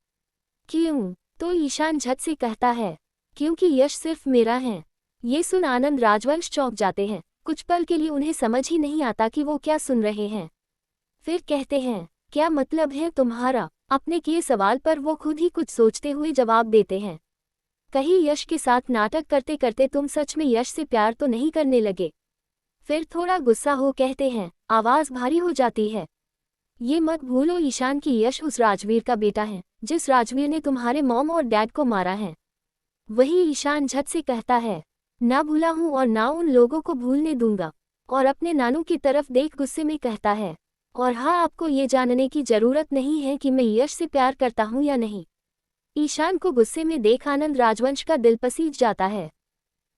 क्यों तो ईशान झट से कहता है, क्योंकि यश सिर्फ मेरा है। ये सुन आनंद राजवंश चौंक जाते हैं। कुछ पल के लिए उन्हें समझ ही नहीं आता कि वो क्या सुन रहे हैं। फिर कहते हैं, क्या मतलब है तुम्हारा? अपने किए सवाल पर वो खुद ही कुछ सोचते हुए जवाब देते हैं। कहीं यश के साथ नाटक करते करते तुम सच में यश से प्यार तो नहीं करने लगे? फिर थोड़ा गुस्सा हो कहते हैं, आवाज भारी हो जाती है, ये मत भूलो ईशान की यश उस राजवीर का बेटा है जिस राजवीर ने तुम्हारे मॉम और डैड को मारा है। वही ईशान झट से कहता है, ना भूला हूं और ना उन लोगों को भूलने दूंगा। और अपने नानू की तरफ देख गुस्से में कहता है, और हाँ, आपको ये जानने की जरूरत नहीं है कि मैं यश से प्यार करता हूँ या नहीं। ईशान को गुस्से में देख आनंद राजवंश का दिल पसीज जाता है।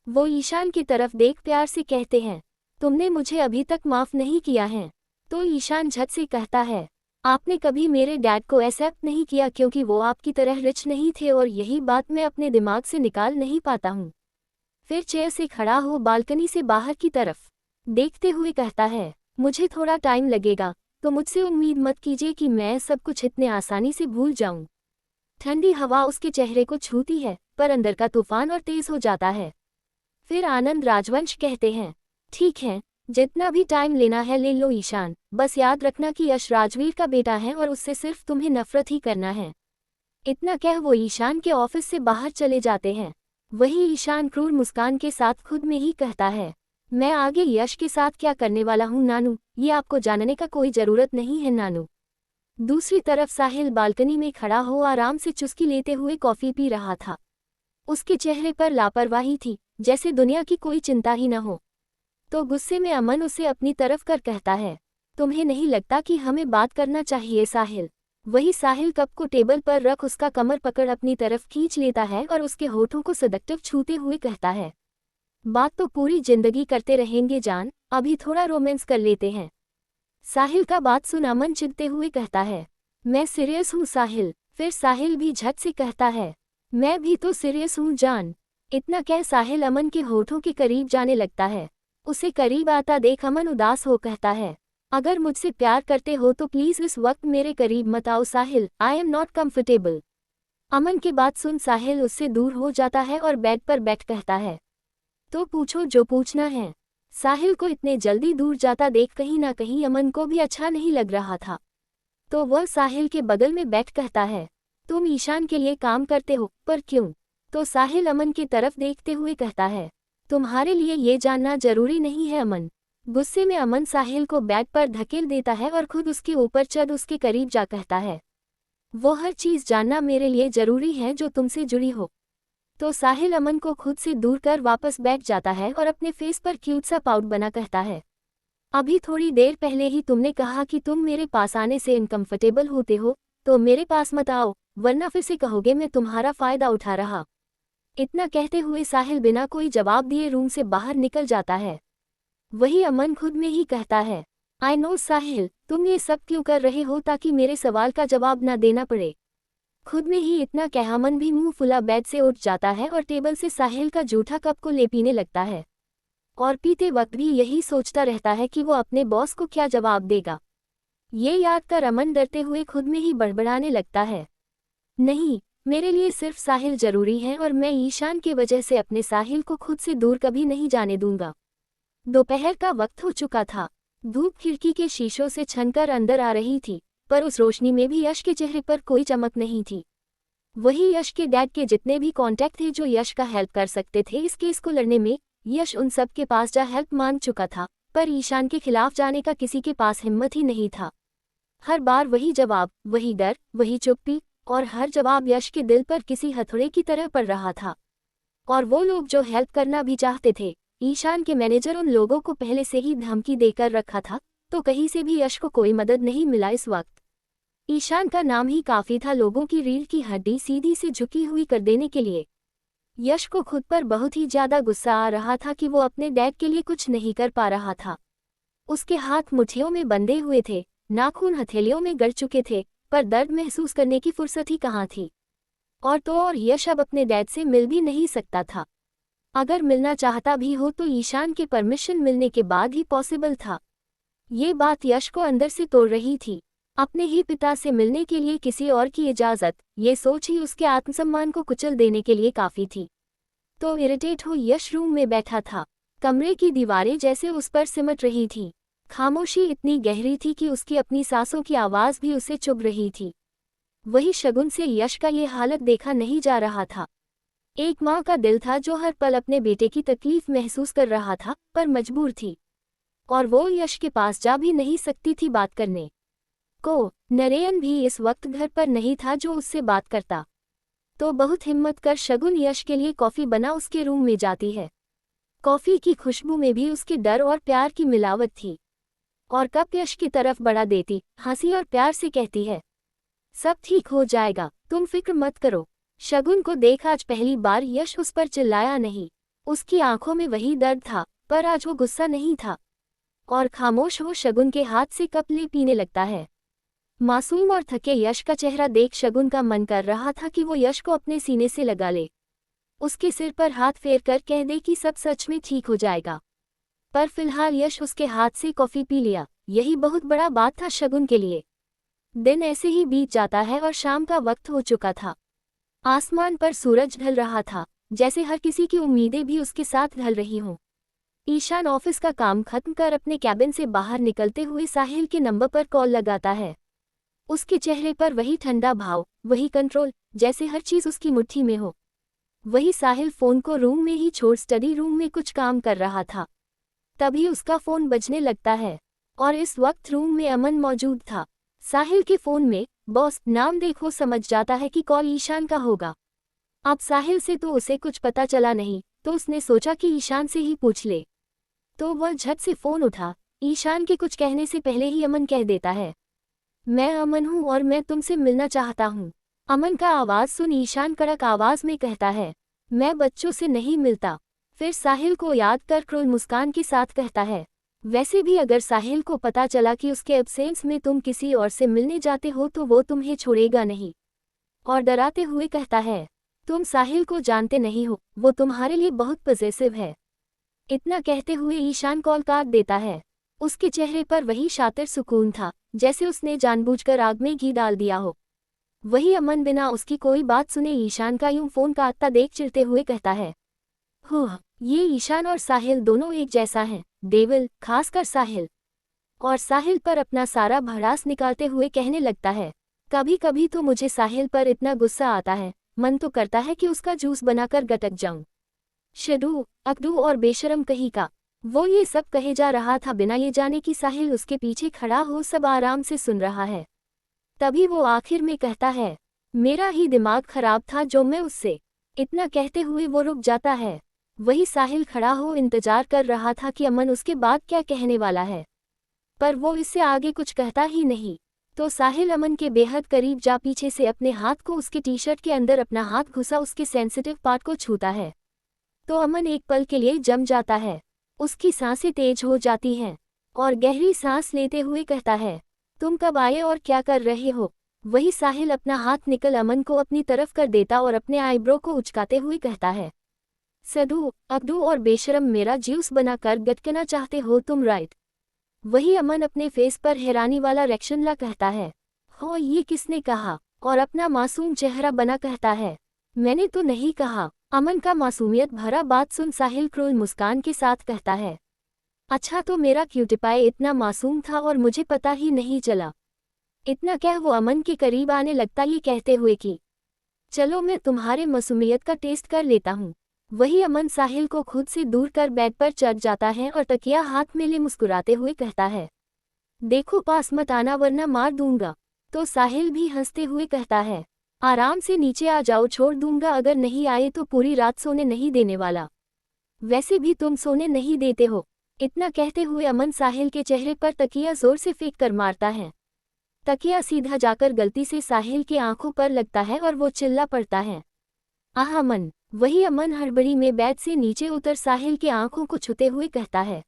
वो ईशान की तरफ देख प्यार से कहते हैं, तुमने मुझे अभी तक माफ नहीं किया है। तो ईशान झट से कहता है, आपने कभी मेरे डैड को एक्सेप्ट नहीं किया क्योंकि वो आपकी तरह रिच नहीं थे और यही बात मैं अपने दिमाग से निकाल नहीं पाता हूँ। फिर चेयर से खड़ा हो बालकनी से बाहर की तरफ देखते हुए कहता है, मुझे थोड़ा टाइम लगेगा, तो मुझसे उम्मीद मत कीजिए कि मैं सब कुछ इतने आसानी से भूल जाऊं। ठंडी हवा उसके चेहरे को छूती है, पर अंदर का तूफान और तेज हो जाता है। फिर आनंद राजवंश कहते हैं, ठीक है, जितना भी टाइम लेना है ले लो ईशान, बस याद रखना कि यश राजवीर का बेटा है और उससे सिर्फ तुम्हें नफरत ही करना है। इतना कह वो ईशान के ऑफिस से बाहर चले जाते हैं। वही ईशान क्रूर मुस्कान के साथ खुद में ही कहता है, मैं आगे यश के साथ क्या करने वाला हूँ नानू, ये आपको जानने का कोई जरूरत नहीं है नानू। दूसरी तरफ साहिल बालकनी में खड़ा हो आराम से चुस्की लेते हुए कॉफी पी रहा था। उसके चेहरे पर लापरवाही थी, जैसे दुनिया की कोई चिंता ही न हो। तो गुस्से में अमन उसे अपनी तरफ कर कहता है, तुम्हें नहीं लगता कि हमें बात करना चाहिए साहिल? वही साहिल कप को टेबल पर रख उसका कमर पकड़ अपनी तरफ खींच लेता है और उसके होठों को सदक्टिव छूते हुए कहता है, बात तो पूरी जिंदगी करते रहेंगे जान, अभी थोड़ा रोमांस कर लेते हैं। साहिल का बात सुन अमन चिढ़ते हुए कहता है, मैं सीरियस हूँ साहिल। फिर साहिल भी झट से कहता है, मैं भी तो सीरियस हूँ जान। इतना कह साहिल अमन के होठों के करीब जाने लगता है। उसे करीब आता देख अमन उदास हो कहता है, अगर मुझसे प्यार करते हो तो प्लीज इस वक्त मेरे करीब मत आओ साहिल, आई एम नॉट कंफर्टेबल। अमन की बात सुन साहिल उससे दूर हो जाता है और बेड पर बैठ कहता है, तो पूछो जो पूछना है। साहिल को इतने जल्दी दूर जाता देख कहीं ना कहीं अमन को भी अच्छा नहीं लग रहा था। तो वह साहिल के बगल में बैठ कहता है, तुम ईशान के लिए काम करते हो, पर क्यों? तो साहिल अमन की तरफ देखते हुए कहता है, तुम्हारे लिए ये जानना जरूरी नहीं है अमन। गुस्से में अमन साहिल को बेड पर धकेल देता है और खुद उसके ऊपर चढ़ उसके करीब जा कहता है, वो हर चीज जानना मेरे लिए जरूरी है जो तुमसे जुड़ी हो। तो साहिल अमन को खुद से दूर कर वापस बैठ जाता है और अपने फेस पर क्यूट सा पाउट बना कहता है, अभी थोड़ी देर पहले ही तुमने कहा कि तुम मेरे पास आने से इनकम्फर्टेबल होते हो, तो मेरे पास मत आओ, वरना फिर से कहोगे मैं तुम्हारा फायदा उठा रहा। इतना कहते हुए साहिल बिना कोई जवाब दिए रूम से बाहर निकल जाता है। वही अमन खुद में ही कहता है, आई नो साहिल, तुम ये सब क्यों कर रहे हो ताकि मेरे सवाल का जवाब न देना पड़े। खुद में ही इतना कह अमन भी मुंह फुला बेड से उठ जाता है और टेबल से साहिल का जूठा कप को ले पीने लगता है। और पीते वक्त भी यही सोचता रहता है कि वो अपने बॉस को क्या जवाब देगा। ये याद कर अमन डरते हुए खुद में ही बड़बड़ाने लगता है, नहीं, मेरे लिए सिर्फ साहिल जरूरी है और मैं ईशान की वजह से अपने साहिल को खुद से दूर कभी नहीं जाने दूंगा। दोपहर का वक्त हो चुका था। धूप खिड़की के शीशों से छनकर अंदर आ रही थी, पर उस रोशनी में भी यश के चेहरे पर कोई चमक नहीं थी। वही यश के डैड के जितने भी कॉन्टैक्ट थे जो यश का हेल्प कर सकते थे इस केस को लड़ने में, यश उन सब के पास जा हेल्प मांग चुका था, पर ईशान के खिलाफ जाने का किसी के पास हिम्मत ही नहीं था। हर बार वही जवाब, वही डर, वही चुप्पी, और हर जवाब यश के दिल पर किसी हथौड़े की तरह पड़ रहा था। और वो लोग जो हेल्प करना भी चाहते थे, ईशान के मैनेजर उन लोगों को पहले से ही धमकी देकर रखा था, तो कहीं से भी यश को कोई मदद नहीं मिला। इस वक्त ईशान का नाम ही काफी था लोगों की रीढ़ की हड्डी सीधी से झुकी हुई कर देने के लिए। यश को खुद पर बहुत ही ज्यादा गुस्सा आ रहा था कि वो अपने डैड के लिए कुछ नहीं कर पा रहा था। उसके हाथ मुट्ठियों में बंधे हुए थे, नाखून हथेलियों में गड़ चुके थे, पर दर्द महसूस करने की फुर्सत ही कहाँ थी। और तो और यश अब अपने डैड से मिल भी नहीं सकता था। अगर मिलना चाहता भी हो तो ईशान के परमिशन मिलने के बाद ही पॉसिबल था। ये बात यश को अंदर से तोड़ रही थी। अपने ही पिता से मिलने के लिए किसी और की इजाज़त, ये सोच ही उसके आत्मसम्मान को कुचल देने के लिए काफ़ी थी। तो इरिटेट हो यश रूम में बैठा था। कमरे की दीवारें जैसे उस पर सिमट रही थीं। खामोशी इतनी गहरी थी कि उसकी अपनी सांसों की आवाज़ भी उसे चुभ रही थी। वही शगुन से यश का ये हालत देखा नहीं जा रहा था। एक माँ का दिल था जो हर पल अपने बेटे की तकलीफ महसूस कर रहा था, पर मजबूर थी। और वो यश के पास जा भी नहीं सकती थी बात करने को। नरेन भी इस वक्त घर पर नहीं था जो उससे बात करता। तो बहुत हिम्मत कर शगुन यश के लिए कॉफ़ी बना उसके रूम में जाती है। कॉफ़ी की खुशबू में भी उसके डर और प्यार की मिलावट थी। और कप यश की तरफ बढ़ा देती, हंसी और प्यार से कहती है, सब ठीक हो जाएगा, तुम फिक्र मत करो। शगुन को देख आज पहली बार यश उस पर चिल्लाया नहीं। उसकी आंखों में वही दर्द था, पर आज वो गुस्सा नहीं था। और खामोश हो शगुन के हाथ से कप ले पीने लगता है। मासूम और थके यश का चेहरा देख शगुन का मन कर रहा था कि वो यश को अपने सीने से लगा ले, उसके सिर पर हाथ फेर कर कह दे कि सब सच में ठीक हो जाएगा। पर फिलहाल यश उसके हाथ से कॉफ़ी पी लिया, यही बहुत बड़ा बात था शगुन के लिए। दिन ऐसे ही बीत जाता है और शाम का वक्त हो चुका था। आसमान पर सूरज ढल रहा था, जैसे हर किसी की उम्मीदें भी उसके साथ ढल रही हों। ईशान ऑफिस का काम खत्म कर अपने कैबिन से बाहर निकलते हुए साहिल के नंबर पर कॉल लगाता है। उसके चेहरे पर वही ठंडा भाव, वही कंट्रोल, जैसे हर चीज़ उसकी मुट्ठी में हो। वही साहिल फ़ोन को रूम में ही छोड़ स्टडी रूम में कुछ काम कर रहा था। तभी उसका फ़ोन बजने लगता है और इस वक्त रूम में अमन मौजूद था। साहिल के फ़ोन में बॉस नाम देखो समझ जाता है कि कॉल ईशान का होगा। अब साहिल से तो उसे कुछ पता चला नहीं, तो उसने सोचा कि ईशान से ही पूछ ले। तो वह झट से फ़ोन उठा। ईशान के कुछ कहने से पहले ही अमन कह देता है, मैं अमन हूँ और मैं तुमसे मिलना चाहता हूँ। अमन का आवाज़ सुन ईशान कड़क आवाज़ में कहता है, मैं बच्चों से नहीं मिलता। फिर साहिल को याद कर क्रूर मुस्कान के साथ कहता है, वैसे भी अगर साहिल को पता चला कि उसके एब्सेंस में तुम किसी और से मिलने जाते हो तो वो तुम्हें छोड़ेगा नहीं। और डराते हुए कहता है, तुम साहिल को जानते नहीं हो, वो तुम्हारे लिए बहुत पॉसेसिव है। इतना कहते हुए ईशान कॉल काट देता है। उसके चेहरे पर वही शातिर सुकून था, जैसे उसने जानबूझकर आग में घी डाल दिया हो। वही अमन बिना उसकी कोई बात सुने ईशान का यूं फ़ोन काटता देख चिढ़ते हुए कहता है, ये ईशान और साहिल दोनों एक जैसा हैं, डेविल, खासकर साहिल। और साहिल पर अपना सारा भड़ास निकालते हुए कहने लगता है, कभी कभी तो मुझे साहिल पर इतना गुस्सा आता है, मन तो करता है कि उसका जूस बनाकर गटक जाऊं। शडू, अकड़ू और बेशरम कहीं का। वो ये सब कहे जा रहा था बिना ये जाने कि साहिल उसके पीछे खड़ा हो सब आराम से सुन रहा है। तभी वो आखिर में कहता है, मेरा ही दिमाग खराब था जो मैं उससे। इतना कहते हुए वो रुक जाता है। वही साहिल खड़ा हो इंतजार कर रहा था कि अमन उसके बाद क्या कहने वाला है, पर वो इससे आगे कुछ कहता ही नहीं। तो साहिल अमन के बेहद करीब जा पीछे से अपने हाथ को उसके टी शर्ट के अंदर अपना हाथ घुसा उसके सेंसिटिव पार्ट को छूता है। तो अमन एक पल के लिए जम जाता है। उसकी सांसें तेज हो जाती हैं और गहरी सांस लेते हुए कहता है, तुम कब आए और क्या कर रहे हो। वही साहिल अपना हाथ निकल अमन को अपनी तरफ कर देता और अपने आईब्रो को उचकाते हुए कहता है, सडू, अकड़ू और बेशरम मेरा ज्यूस बनाकर गटकना चाहते हो तुम राइट। वही अमन अपने फेस पर हैरानी वाला रिएक्शन ला कहता है, हो ये किसने कहा। और अपना मासूम चेहरा बना कहता है, मैंने तो नहीं कहा। अमन का मासूमियत भरा बात सुन साहिल क्रूर मुस्कान के साथ कहता है, अच्छा तो मेरा क्यूटिपाई इतना मासूम था और मुझे पता ही नहीं चला। इतना कह वो अमन के करीब आने लगता ये कहते हुए कि चलो मैं तुम्हारे मासूमियत का टेस्ट कर लेता हूँ। वही अमन साहिल को खुद से दूर कर बेड पर चढ़ जाता है और तकिया हाथ में ले मुस्कुराते हुए कहता है, देखो पास मत आना वरना मार दूंगा। तो साहिल भी हंसते हुए कहता है, आराम से नीचे आ जाओ छोड़ दूंगा, अगर नहीं आए तो पूरी रात सोने नहीं देने वाला। वैसे भी तुम सोने नहीं देते हो। इतना कहते हुए अमन साहिल के चेहरे पर तकिया जोर से फेंक कर मारता है। तकिया सीधा जाकर गलती से साहिल की आंखों पर लगता है और वो चिल्ला पड़ता है, आह अमन। वही अमन हड़बड़ी में बेड से नीचे उतर साहिल की आंखों को छूते हुए कहता है,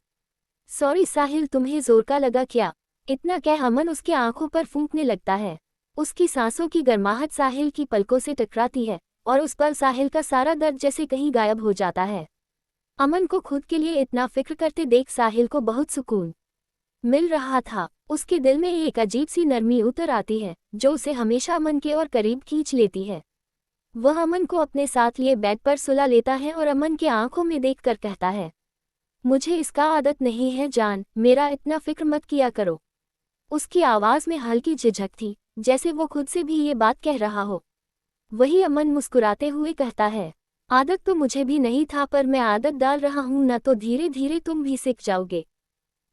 सॉरी साहिल तुम्हें जोर का लगा क्या। इतना कह अमन उसकी आंखों पर फूंकने लगता है। उसकी सांसों की गर्माहट साहिल की पलकों से टकराती है और उस पल साहिल का सारा दर्द जैसे कहीं गायब हो जाता है। अमन को खुद के लिए इतना फिक्र करते देख साहिल को बहुत सुकून मिल रहा था। उसके दिल में एक अजीब सी नरमी उतर आती है जो उसे हमेशा अमन के और करीब खींच लेती है। वह अमन को अपने साथ लिए बेड पर सुला लेता है और अमन की आंखों में देखकर कहता है, मुझे इसका आदत नहीं है जान, मेरा इतना फिक्र मत किया करो। उसकी आवाज़ में हल्की झिझक थी, जैसे वो खुद से भी ये बात कह रहा हो। वही अमन मुस्कुराते हुए कहता है, आदत तो मुझे भी नहीं था पर मैं आदत डाल रहा हूँ न, तो धीरे धीरे तुम भी सीख जाओगे।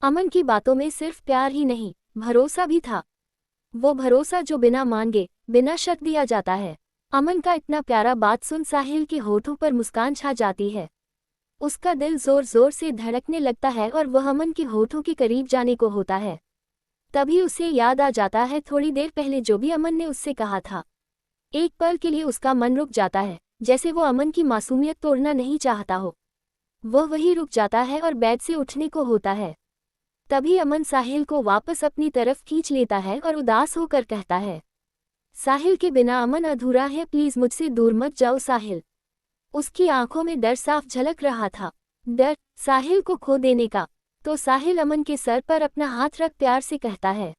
अमन की बातों में सिर्फ प्यार ही नहीं, भरोसा भी था। वो भरोसा जो बिना मांगे, बिना शर्त दिया जाता है। अमन का इतना प्यारा बात सुन साहिल के होठों पर मुस्कान छा जाती है। उसका दिल जोर जोर से धड़कने लगता है और वह अमन के होठों के करीब जाने को होता है। तभी उसे याद आ जाता है थोड़ी देर पहले जो भी अमन ने उससे कहा था। एक पल के लिए उसका मन रुक जाता है, जैसे वो अमन की मासूमियत तोड़ना नहीं चाहता हो। वह वहीं रुक जाता है और बेड से उठने को होता है। तभी अमन साहिल को वापस अपनी तरफ खींच लेता है और उदास होकर कहता है, साहिल के बिना अमन अधूरा है, प्लीज मुझसे दूर मत जाओ साहिल। उसकी आंखों में डर साफ झलक रहा था। डर साहिल को खो देने का। तो साहिल अमन के सर पर अपना हाथ रख प्यार से कहता है,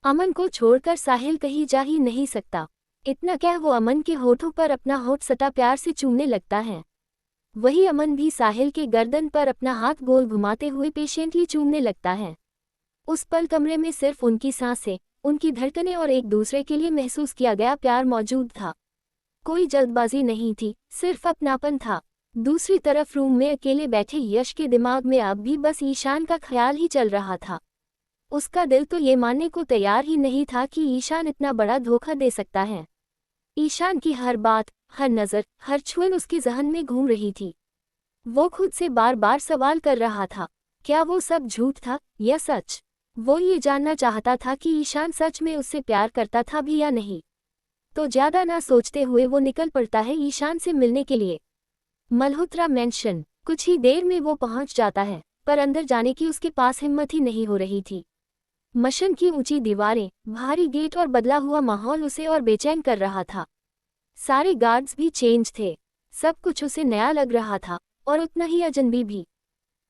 अमन को छोड़कर साहिल कहीं जा ही नहीं सकता। इतना कह वो अमन के होठों पर अपना होठ सटा प्यार से चूमने लगता है। वही अमन भी साहिल के गर्दन पर अपना हाथ गोल घुमाते हुए पेशेंटली चूमने लगता है। उस पल कमरे में सिर्फ उनकी सांसें, उनकी धड़कनें और एक दूसरे के लिए महसूस किया गया प्यार मौजूद था। कोई जल्दबाजी नहीं थी, सिर्फ अपनापन था। दूसरी तरफ रूम में अकेले बैठे यश के दिमाग में अब भी बस ईशान का ख्याल ही चल रहा था। उसका दिल तो ये मानने को तैयार ही नहीं था कि ईशान इतना बड़ा धोखा दे सकता है। ईशान की हर बात, हर नज़र, हर छुअन उसके ज़हन में घूम रही थी। वो खुद से बार बार सवाल कर रहा था, क्या वो सब झूठ था या सच? वो ये जानना चाहता था कि ईशान सच में उससे प्यार करता था भी या नहीं। तो ज़्यादा ना सोचते हुए वो निकल पड़ता है ईशान से मिलने के लिए। मल्होत्रा मेंशन। कुछ ही देर में वो पहुंच जाता है, पर अंदर जाने की उसके पास हिम्मत ही नहीं हो रही थी। मशन की ऊंची दीवारें, भारी गेट और बदला हुआ माहौल उसे और बेचैन कर रहा था। सारे गार्ड्स भी चेंज थे। सब कुछ उसे नया लग रहा था और उतना ही अजनबी भी।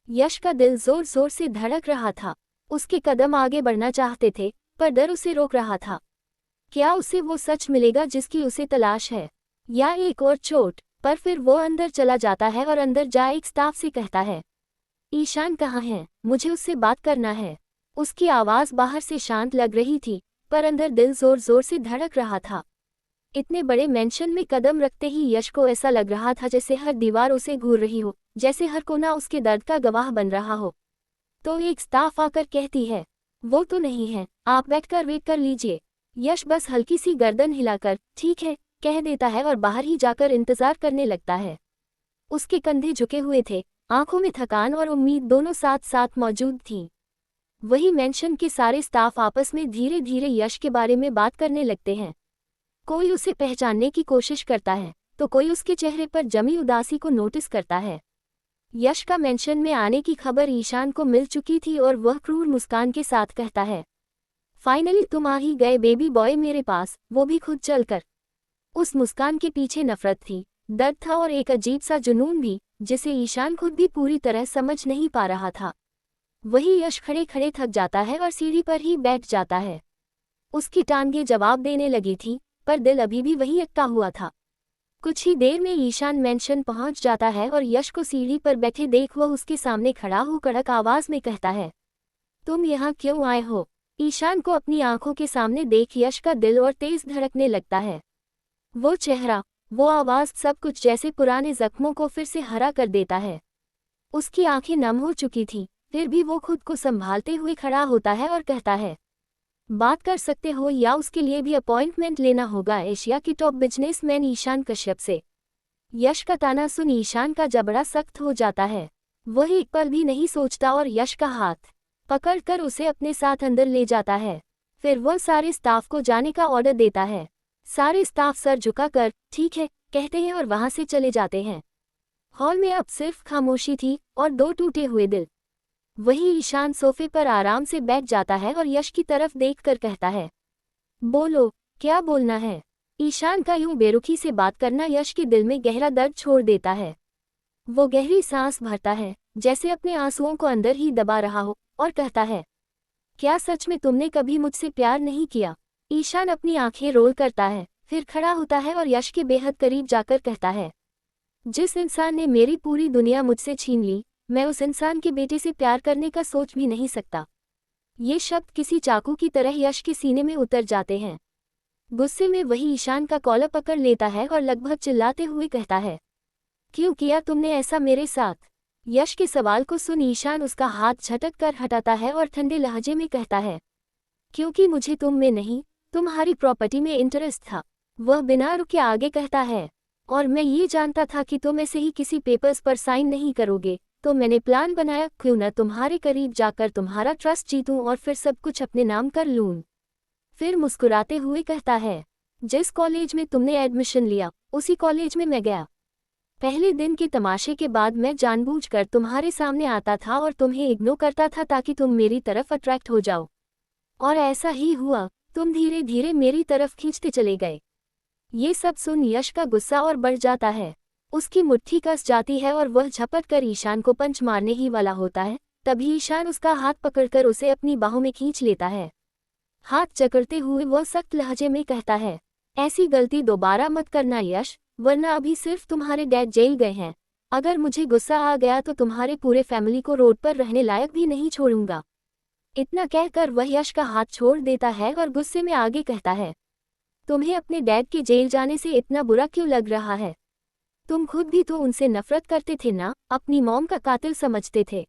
यश का दिल जोर जोर से धड़क रहा था। उसके कदम आगे बढ़ना चाहते थे, पर डर उसे रोक रहा था। क्या उसे वो सच मिलेगा जिसकी उसे तलाश है, या एक और चोट? पर फिर वो अंदर चला जाता है और अंदर जा एक स्टाफ से कहता है, ईशान कहाँ है, मुझे उससे बात करना है। उसकी आवाज़ बाहर से शांत लग रही थी, पर अंदर दिल जोर जोर से धड़क रहा था। इतने बड़े मेंशन में कदम रखते ही यश को ऐसा लग रहा था जैसे हर दीवार उसे घूर रही हो, जैसे हर कोना उसके दर्द का गवाह बन रहा हो। तो एक स्टाफ आकर कहती है, वो तो नहीं है, आप बैठकर वेट कर लीजिए। यश बस हल्की सी गर्दन हिलाकर ठीक है कह देता है और बाहर ही जाकर इंतजार करने लगता है। उसके कंधे झुके हुए थे, आंखों में थकान और उम्मीद दोनों साथ साथ मौजूद थीं। वही मेंशन के सारे स्टाफ आपस में धीरे धीरे यश के बारे में बात करने लगते हैं। कोई उसे पहचानने की कोशिश करता है, तो कोई उसके चेहरे पर जमी उदासी को नोटिस करता है। यश का मेंशन में आने की खबर ईशान को मिल चुकी थी और वह क्रूर मुस्कान के साथ कहता है, फाइनली तुम आ ही गए बेबी बॉय मेरे पास, वो भी खुद चलकर। उस मुस्कान के पीछे नफरत थी, दर्द था और एक अजीब सा जुनून भी, जिसे ईशान खुद भी पूरी तरह समझ नहीं पा रहा था। वही यश खड़े खड़े थक जाता है और सीढ़ी पर ही बैठ जाता है। उसकी टांगें जवाब देने लगी थी, पर दिल अभी भी वही अटका हुआ था। कुछ ही देर में ईशान मेंशन पहुंच जाता है और यश को सीढ़ी पर बैठे देख वह उसके सामने खड़ा हो कड़क आवाज में कहता है, तुम यहाँ क्यों आए हो? ईशान को अपनी आंखों के सामने देख यश का दिल और तेज धड़कने लगता है। वो चेहरा, वो आवाज, सब कुछ जैसे पुराने जख्मों को फिर से हरा कर देता है। उसकी आंखें नम हो चुकी थीं, फिर भी वो खुद को संभालते हुए खड़ा होता है और कहता है, बात कर सकते हो या उसके लिए भी अपॉइंटमेंट लेना होगा एशिया की टॉप बिजनेसमैन ईशान कश्यप से। यश का ताना सुन ईशान का जबड़ा सख्त हो जाता है। वह एक पल भी नहीं सोचता और यश का हाथ पकड़कर उसे अपने साथ अंदर ले जाता है। फिर वह सारे स्टाफ को जाने का ऑर्डर देता है। सारे स्टाफ सर झुकाकर ठीक है कहते हैं और वहां से चले जाते हैं। हॉल में अब सिर्फ खामोशी थी और दो टूटे हुए दिल। वही ईशान सोफे पर आराम से बैठ जाता है और यश की तरफ देखकर कहता है, बोलो, क्या बोलना है? ईशान का यूं बेरुखी से बात करना यश के दिल में गहरा दर्द छोड़ देता है। वो गहरी सांस भरता है, जैसे अपने आंसुओं को अंदर ही दबा रहा हो, और कहता है, क्या सच में तुमने कभी मुझसे प्यार नहीं किया? ईशान अपनी आंखें रोल करता है, फिर खड़ा होता है और यश के बेहद करीब जाकर कहता है, जिस इंसान ने मेरी पूरी दुनिया मुझसे छीन ली, मैं उस इंसान के बेटे से प्यार करने का सोच भी नहीं सकता। ये शब्द किसी चाकू की तरह यश के सीने में उतर जाते हैं। गुस्से में वही ईशान का कॉलर पकड़ लेता है और लगभग चिल्लाते हुए कहता है, क्यों किया तुमने ऐसा मेरे साथ? यश के सवाल को सुन ईशान उसका हाथ झटक कर हटाता है और ठंडे लहजे में कहता है, क्योंकि मुझे तुम में नहीं, तुम्हारी प्रॉपर्टी में इंटरेस्ट था। वह बिना रुके आगे कहता है, और मैं ये जानता था कि तुम ऐसे ही किसी पेपर्स पर साइन नहीं करोगे, तो मैंने प्लान बनाया, क्यों न तुम्हारे करीब जाकर तुम्हारा ट्रस्ट जीतूं और फिर सब कुछ अपने नाम कर लूं। फिर मुस्कुराते हुए कहता है, जिस कॉलेज में तुमने एडमिशन लिया, उसी कॉलेज में मैं गया। पहले दिन के तमाशे के बाद मैं जानबूझकर तुम्हारे सामने आता था और तुम्हें इग्नोर करता था ताकि तुम मेरी तरफ अट्रैक्ट हो जाओ। और ऐसा ही हुआ, तुम धीरे धीरे मेरी तरफ खींचते चले गए। ये सब सुन यश का गुस्सा और बढ़ जाता है। उसकी मुट्ठी कस जाती है और वह झपट कर ईशान को पंच मारने ही वाला होता है। तभी ईशान उसका हाथ पकड़कर उसे अपनी बाहों में खींच लेता है। हाथ जकड़ते हुए वह सख्त लहजे में कहता है, ऐसी गलती दोबारा मत करना यश, वरना अभी सिर्फ तुम्हारे डैड जेल गए हैं। अगर मुझे गुस्सा आ गया तो तुम्हारे पूरे फैमिली को रोड पर रहने लायक भी नहीं छोड़ूंगा। इतना कहकर वह यश का हाथ छोड़ देता है और गुस्से में आगे कहता है, तुम्हें अपने डैड के जेल जाने से इतना बुरा क्यों लग रहा है? तुम खुद भी तो उनसे नफरत करते थे ना, अपनी मॉम का कातिल समझते थे।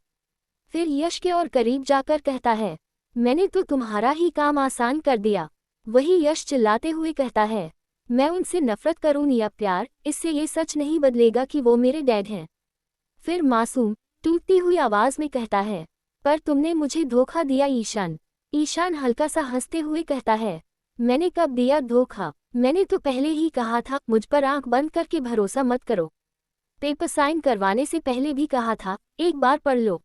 फिर यश के और करीब जाकर कहता है, मैंने तो तुम्हारा ही काम आसान कर दिया। वही यश चिल्लाते हुए कहता है, मैं उनसे नफरत करूं या प्यार, इससे ये सच नहीं बदलेगा कि वो मेरे डैड हैं। फिर मासूम टूटती हुई आवाज में कहता है, पर तुमने मुझे धोखा दिया ईशान। ईशान हल्का सा हंसते हुए कहता है, मैंने कब दिया धोखा? मैंने तो पहले ही कहा था, मुझ पर आंख बंद करके भरोसा मत करो। पेपर साइन करवाने से पहले भी कहा था, एक बार पढ़ लो।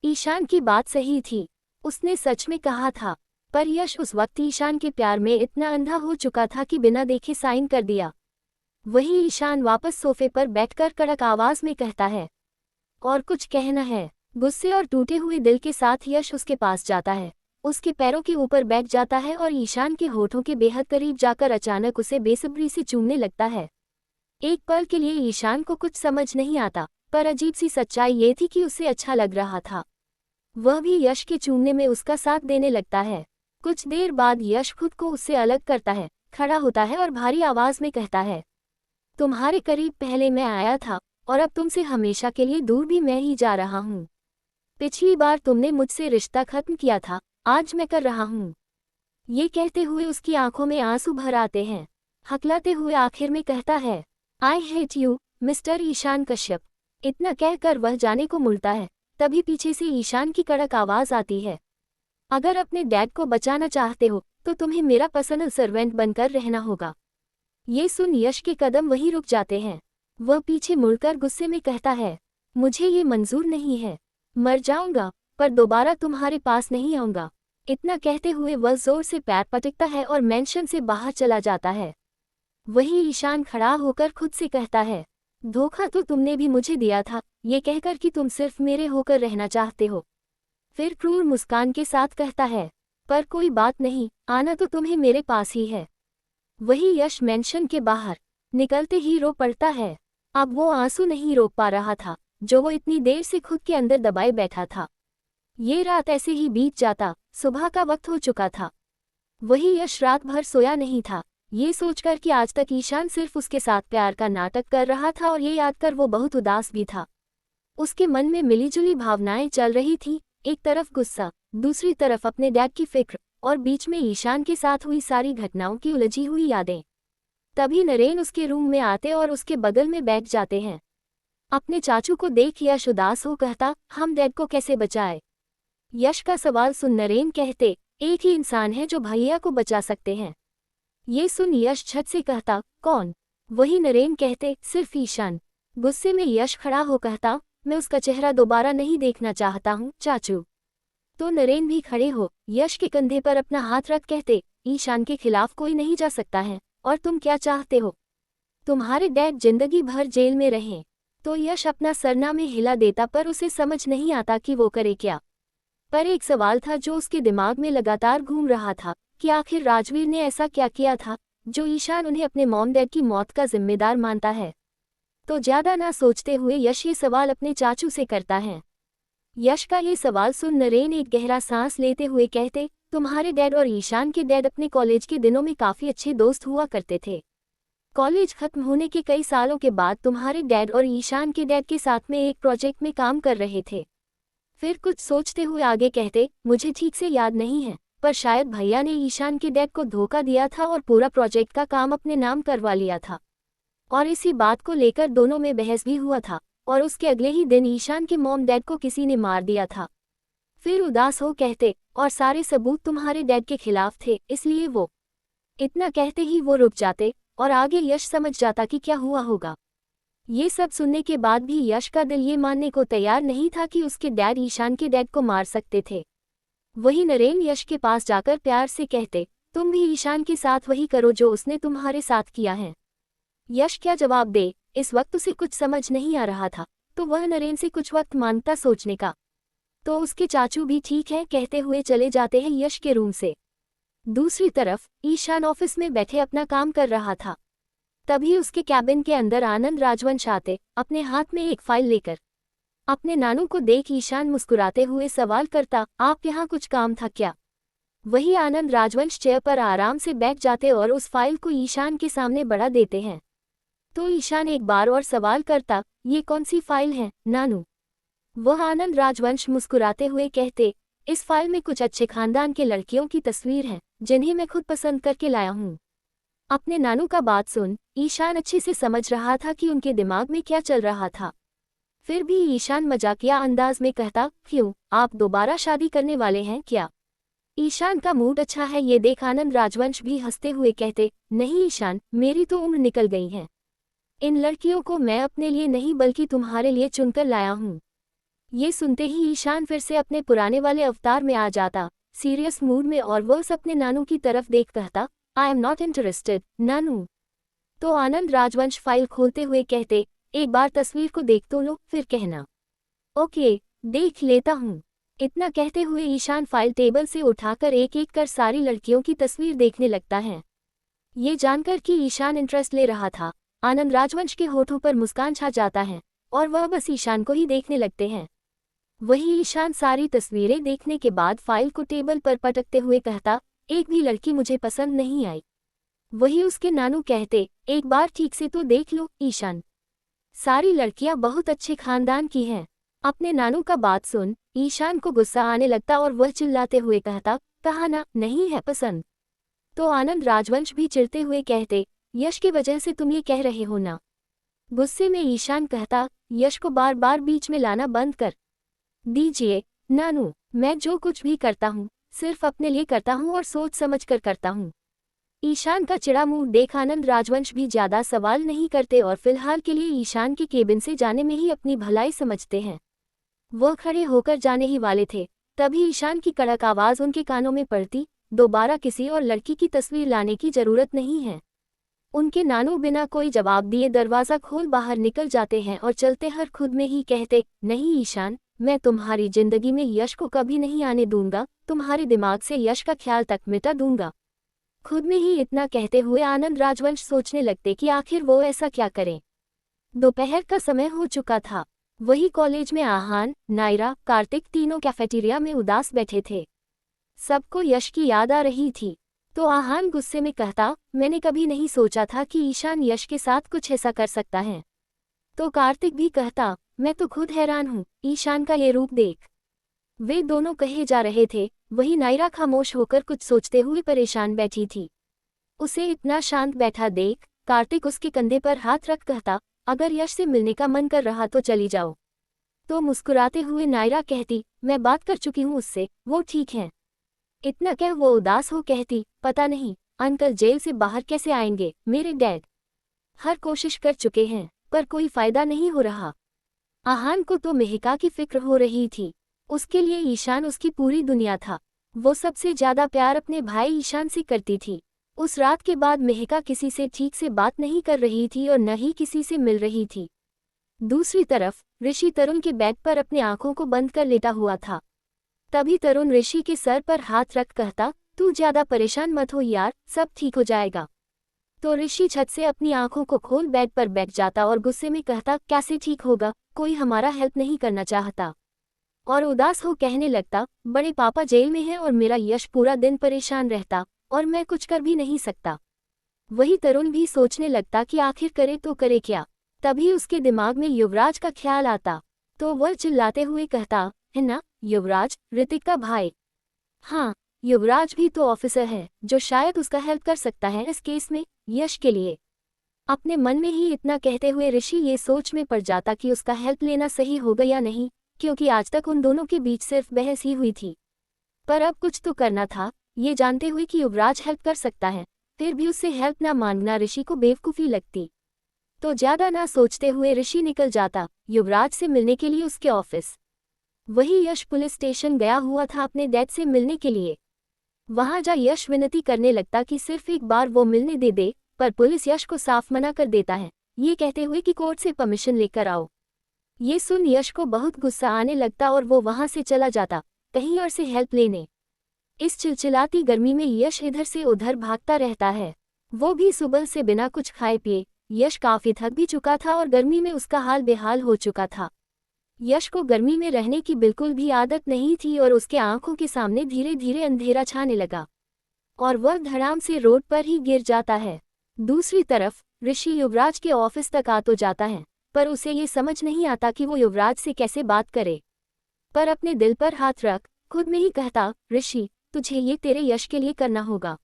ईशान की बात सही थी, उसने सच में कहा था, पर यश उस वक्त ईशान के प्यार में इतना अंधा हो चुका था कि बिना देखे साइन कर दिया। वही ईशान वापस सोफे पर बैठकर कड़क आवाज में कहता है, और कुछ कहना है? गुस्से और टूटे हुए दिल के साथ यश उसके पास जाता है, उसके पैरों के ऊपर बैठ जाता है और ईशान के होठों के बेहद करीब जाकर अचानक उसे बेसब्री से चूमने लगता है। एक पल के लिए ईशान को कुछ समझ नहीं आता, पर अजीब सी सच्चाई ये थी कि उसे अच्छा लग रहा था। वह भी यश के चूमने में उसका साथ देने लगता है। कुछ देर बाद यश खुद को उससे अलग करता है, खड़ा होता है और भारी आवाज में कहता है, तुम्हारे करीब पहले मैं आया था और अब तुमसे हमेशा के लिए दूर भी मैं ही जा रहा हूँ। पिछली बार तुमने मुझसे रिश्ता खत्म किया था, आज मैं कर रहा हूँ। ये कहते हुए उसकी आंखों में आंसू भर आते हैं। हकलाते हुए आखिर में कहता है, I hate you mister Ishaan Kashyap. इतना कहकर वह जाने को मुड़ता है, तभी पीछे से ईशान की कड़क आवाज आती है, अगर अपने डैड को बचाना चाहते हो तो तुम्हें मेरा पर्सनल सर्वेंट बनकर रहना होगा। ये सुन यश के कदम वहीं रुक जाते हैं। वह पीछे मुड़कर गुस्से में कहता है, मुझे ये मंजूर नहीं है, मर जाऊंगा पर दोबारा तुम्हारे पास नहीं आऊंगा। इतना कहते हुए वह जोर से पैर पटकता है और मेंशन से बाहर चला जाता है। वही ईशान खड़ा होकर खुद से कहता है, धोखा तो तुमने भी मुझे दिया था, ये कहकर कि तुम सिर्फ मेरे होकर रहना चाहते हो। फिर क्रूर मुस्कान के साथ कहता है, पर कोई बात नहीं, आना तो तुम्हें मेरे पास ही है। वही यश मेंशन के बाहर निकलते ही रो पड़ता है। अब वो आंसू नहीं रोक पा रहा था जो वो इतनी देर से खुद के अंदर दबाए बैठा था। ये रात ऐसे ही बीत जाता, सुबह का वक्त हो चुका था। वही यश रात भर सोया नहीं था, ये सोचकर कि आज तक ईशान सिर्फ उसके साथ प्यार का नाटक कर रहा था, और ये याद कर वो बहुत उदास भी था। उसके मन में मिलीजुली भावनाएं चल रही थी, एक तरफ गुस्सा, दूसरी तरफ अपने डैड की फिक्र, और बीच में ईशान के साथ हुई सारी घटनाओं की उलझी हुई यादें। तभी नरेन उसके रूम में आते और उसके बगल में बैठ जाते हैं। अपने चाचू को देख यश उदास हो कहता, हम डैड को कैसे बचाए? यश का सवाल सुन नरेन कहते, एक ही इंसान है जो भैया को बचा सकते हैं। ये सुन यश छत से कहता, कौन? वही नरेन कहते, सिर्फ ईशान। गुस्से में यश खड़ा हो कहता, मैं उसका चेहरा दोबारा नहीं देखना चाहता हूँ चाचू। तो नरेन भी खड़े हो यश के कंधे पर अपना हाथ रख कहते, ईशान के खिलाफ कोई नहीं जा सकता है, और तुम क्या चाहते हो? तुम्हारे डैड जिंदगी भर जेल में रहें। तो यश अपना सरनामे हिला देता, पर उसे समझ नहीं आता कि वो करे क्या। पर एक सवाल था जो उसके दिमाग में लगातार घूम रहा था कि आखिर राजवीर ने ऐसा क्या किया था जो ईशान उन्हें अपने मॉम डैड की मौत का जिम्मेदार मानता है। तो ज्यादा ना सोचते हुए यश ये सवाल अपने चाचू से करता है। यश का ये सवाल सुन नरेन एक गहरा सांस लेते हुए कहते, तुम्हारे डैड और ईशान के डैड अपने कॉलेज के दिनों में काफी अच्छे दोस्त हुआ करते थे। कॉलेज खत्म होने के कई सालों के बाद तुम्हारे डैड और ईशान के डैड के साथ में एक प्रोजेक्ट में काम कर रहे थे। फिर कुछ सोचते हुए आगे कहते, मुझे ठीक से याद नहीं है, पर शायद भैया ने ईशान के डैड को धोखा दिया था और पूरा प्रोजेक्ट का काम अपने नाम करवा लिया था। और इसी बात को लेकर दोनों में बहस भी हुआ था और उसके अगले ही दिन ईशान के मॉम डैड को किसी ने मार दिया था। फिर उदास हो कहते, और सारे सबूत तुम्हारे डैड के खिलाफ थे, इसलिए वो। इतना कहते ही वो रुक जाते और आगे यश समझ जाता कि क्या हुआ होगा। ये सब सुनने के बाद भी यश का दिल ये मानने को तैयार नहीं था कि उसके डैड ईशान के डैड को मार सकते थे। वही नरेन यश के पास जाकर प्यार से कहते, तुम भी ईशान के साथ वही करो जो उसने तुम्हारे साथ किया है। यश क्या जवाब दे, इस वक्त उसे कुछ समझ नहीं आ रहा था, तो वह नरेन से कुछ वक्त मांगता सोचने का। तो उसके चाचू भी ठीक है कहते हुए चले जाते हैं यश के रूम से। दूसरी तरफ ईशान ऑफिस में बैठे अपना काम कर रहा था। तभी उसके कैबिन के अंदर आनंद राजवंश आते, अपने हाथ में एक फाइल लेकर। अपने नानू को देख ईशान मुस्कुराते हुए सवाल करता, आप यहाँ कुछ काम था क्या? वही आनंद राजवंश चेयर पर आराम से बैठ जाते और उस फाइल को ईशान के सामने बढ़ा देते हैं। तो ईशान एक बार और सवाल करता, ये कौन सी फाइल है नानू? वह आनंद राजवंश मुस्कुराते हुए कहते, इस फाइल में कुछ अच्छे खानदान के लड़कियों की तस्वीर है जिन्हें मैं खुद पसंद करके लाया हूँ। अपने नानू का बात सुन ईशान अच्छे से समझ रहा था कि उनके दिमाग में क्या चल रहा था। फिर भी ईशान मजाकिया अंदाज में कहता, क्यों, आप दोबारा शादी करने वाले हैं क्या? ईशान का मूड अच्छा है ये देख आनंद राजवंश भी हंसते हुए कहते, नहीं ईशान, मेरी तो उम्र निकल गई है। इन लड़कियों को मैं अपने लिए नहीं बल्कि तुम्हारे लिए चुनकर लाया हूँ। ये सुनते ही ईशान फिर से अपने पुराने वाले अवतार में आ जाता, सीरियस मूड में, और वह अपने नानू की तरफ देख कहता, आई एम नॉट इंटरेस्टेड नानू। तो आनंद राजवंश फाइल खोलते हुए कहते, एक बार तस्वीर को देख तो लो फिर कहना। ओके, देख लेता हूँ। इतना कहते हुए ईशान फाइल टेबल से उठाकर एक एक कर सारी लड़कियों की तस्वीर देखने लगता है। ये जानकर कि ईशान इंटरेस्ट ले रहा था, आनंद राजवंश के होठों पर मुस्कान छा जाता है और वह बस ईशान को ही देखने लगते हैं। वही ईशान सारी तस्वीरें देखने के बाद फाइल को टेबल पर पटकते हुए कहता, एक भी लड़की मुझे पसंद नहीं आई। वही उसके नानू कहते, एक बार ठीक से तो देख लो ईशान, सारी लड़कियां बहुत अच्छे खानदान की हैं। अपने नानू का बात सुन ईशान को गुस्सा आने लगता और वह चिल्लाते हुए कहता, कहा ना नहीं है पसंद। तो आनंद राजवंश भी चिढ़ते हुए कहते, यश की वजह से तुम ये कह रहे हो ना? गुस्से में ईशान कहता, यश को बार बार बीच में लाना बंद कर दीजिए नानू, मैं जो कुछ भी करता हूँ सिर्फ अपने लिए करता हूँ और सोच समझ कर करता हूँ। ईशान का चिड़ा मुंह देख आनंद राजवंश भी ज्यादा सवाल नहीं करते और फिलहाल के लिए ईशान के केबिन से जाने में ही अपनी भलाई समझते हैं। वह खड़े होकर जाने ही वाले थे, तभी ईशान की कड़क आवाज उनके कानों में पड़ती, दोबारा किसी और लड़की की तस्वीर लाने की जरूरत नहीं है। उनके नानू बिना कोई जवाब दिए दरवाजा खोल बाहर निकल जाते हैं और चलते हर खुद में ही कहते, नहीं ईशान, मैं तुम्हारी जिंदगी में यश को कभी नहीं आने दूंगा, तुम्हारे दिमाग से यश का ख्याल तक मिटा दूंगा। खुद में ही इतना कहते हुए आनंद राजवंश सोचने लगते कि आखिर वो ऐसा क्या करें। दोपहर का समय हो चुका था। वही कॉलेज में आहान, नायरा, कार्तिक तीनों कैफेटेरिया में उदास बैठे थे। सबको यश की याद आ रही थी। तो आहान गुस्से में कहता, मैंने कभी नहीं सोचा था कि ईशान यश के साथ कुछ ऐसा कर सकता है। तो कार्तिक भी कहता, मैं तो खुद हैरान हूँ ईशान का ये रूप देख। वे दोनों कहे जा रहे थे, वही नायरा खामोश होकर कुछ सोचते हुए परेशान बैठी थी। उसे इतना शांत बैठा देख कार्तिक उसके कंधे पर हाथ रख कहता, अगर यश से मिलने का मन कर रहा तो चली जाओ। तो मुस्कुराते हुए नायरा कहती, मैं बात कर चुकी हूँ उससे, वो ठीक है। इतना कह वो उदास हो कहती, पता नहीं अंकल जेल से बाहर कैसे आएंगे, मेरे डैड हर कोशिश कर चुके हैं पर कोई फायदा नहीं हो रहा। आहान को तो मेहका की फिक्र हो रही थी, उसके लिए ईशान उसकी पूरी दुनिया था। वो सबसे ज्यादा प्यार अपने भाई ईशान से करती थी। उस रात के बाद मेहका किसी से ठीक से बात नहीं कर रही थी और न ही किसी से मिल रही थी। दूसरी तरफ ऋषि तरुण के बेड पर अपने आंखों को बंद कर लेटा हुआ था। तभी तरुण ऋषि के सर पर हाथ रख कहता, तू ज्यादा परेशान मत हो यार, सब ठीक हो जाएगा। तो ऋषि छत से अपनी आंखों को खोल बेड पर बैठ जाता और गुस्से में कहता, कैसे ठीक होगा, कोई हमारा हेल्प नहीं करना चाहता। और उदास हो कहने लगता, बड़े पापा जेल में हैं और मेरा यश पूरा दिन परेशान रहता और मैं कुछ कर भी नहीं सकता। वही तरुण भी सोचने लगता कि आखिर करे तो करे क्या। तभी उसके दिमाग में युवराज का ख्याल आता, तो वह चिल्लाते हुए कहता, है ना युवराज, ऋतिक का भाई। हाँ, युवराज भी तो ऑफिसर है जो शायद उसका हेल्प कर सकता है इस केस में, यश के लिए। अपने मन में ही इतना कहते हुए ऋषि ये सोच में पड़ जाता कि उसका हेल्प लेना सही होगा या नहीं, क्योंकि आज तक उन दोनों के बीच सिर्फ बहस ही हुई थी। पर अब कुछ तो करना था, ये जानते हुए कि युवराज हेल्प कर सकता है, फिर भी उससे हेल्प ना मांगना ऋषि को बेवकूफ़ी लगती। तो ज्यादा ना सोचते हुए ऋषि निकल जाता युवराज से मिलने के लिए उसके ऑफिस। वही यश पुलिस स्टेशन गया हुआ था अपने डैड से मिलने के लिए। वहां जा यश विनती करने लगता कि सिर्फ एक बार वो मिलने दे, पर पुलिस यश को साफ मना कर देता है, ये कहते हुए कि कोर्ट से परमिशन लेकर आओ। ये सुन यश को बहुत गुस्सा आने लगता और वो वहां से चला जाता कहीं और से हेल्प लेने। इस चिलचिलाती गर्मी में यश इधर से उधर भागता रहता है। वो भी सुबह से बिना कुछ खाए पिए। यश काफी थक भी चुका था और गर्मी में उसका हाल बेहाल हो चुका था। यश को गर्मी में रहने की बिल्कुल भी आदत नहीं थी और उसके आंखों के सामने धीरे धीरे अंधेरा छाने लगा और वह धड़ाम से रोड पर ही गिर जाता है। दूसरी तरफ ऋषि युवराज के ऑफिस तक आ तो जाता है, पर उसे ये समझ नहीं आता कि वो युवराज से कैसे बात करे। पर अपने दिल पर हाथ रख खुद में ही कहता, ऋषि तुझे ये तेरे यश के लिए करना होगा।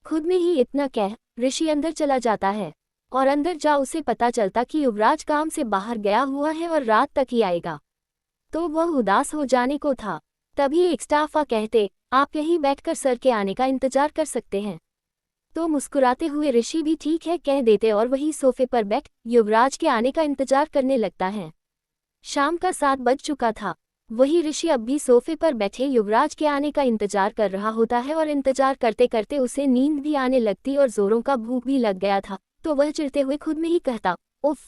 खुद में ही इतना कह ऋषि अंदर चला जाता है और अंदर जा उसे पता चलता कि युवराज काम से बाहर गया हुआ है और रात तक ही आएगा। तो वह उदास हो जाने को था, तभी एक स्टाफ कहते, आप यहीं बैठकर सर के आने का इंतजार कर सकते हैं। तो मुस्कुराते हुए ऋषि भी ठीक है कह देते और वही सोफे पर बैठ युवराज के आने का इंतजार करने लगता है। शाम का 7 बज चुका था। वही ऋषि अब भी सोफे पर बैठे युवराज के आने का इंतजार कर रहा होता है और इंतजार करते करते उसे नींद भी आने लगती और जोरों का भूख भी लग गया था। तो वह चिढ़ते हुए खुद में ही कहता, उफ,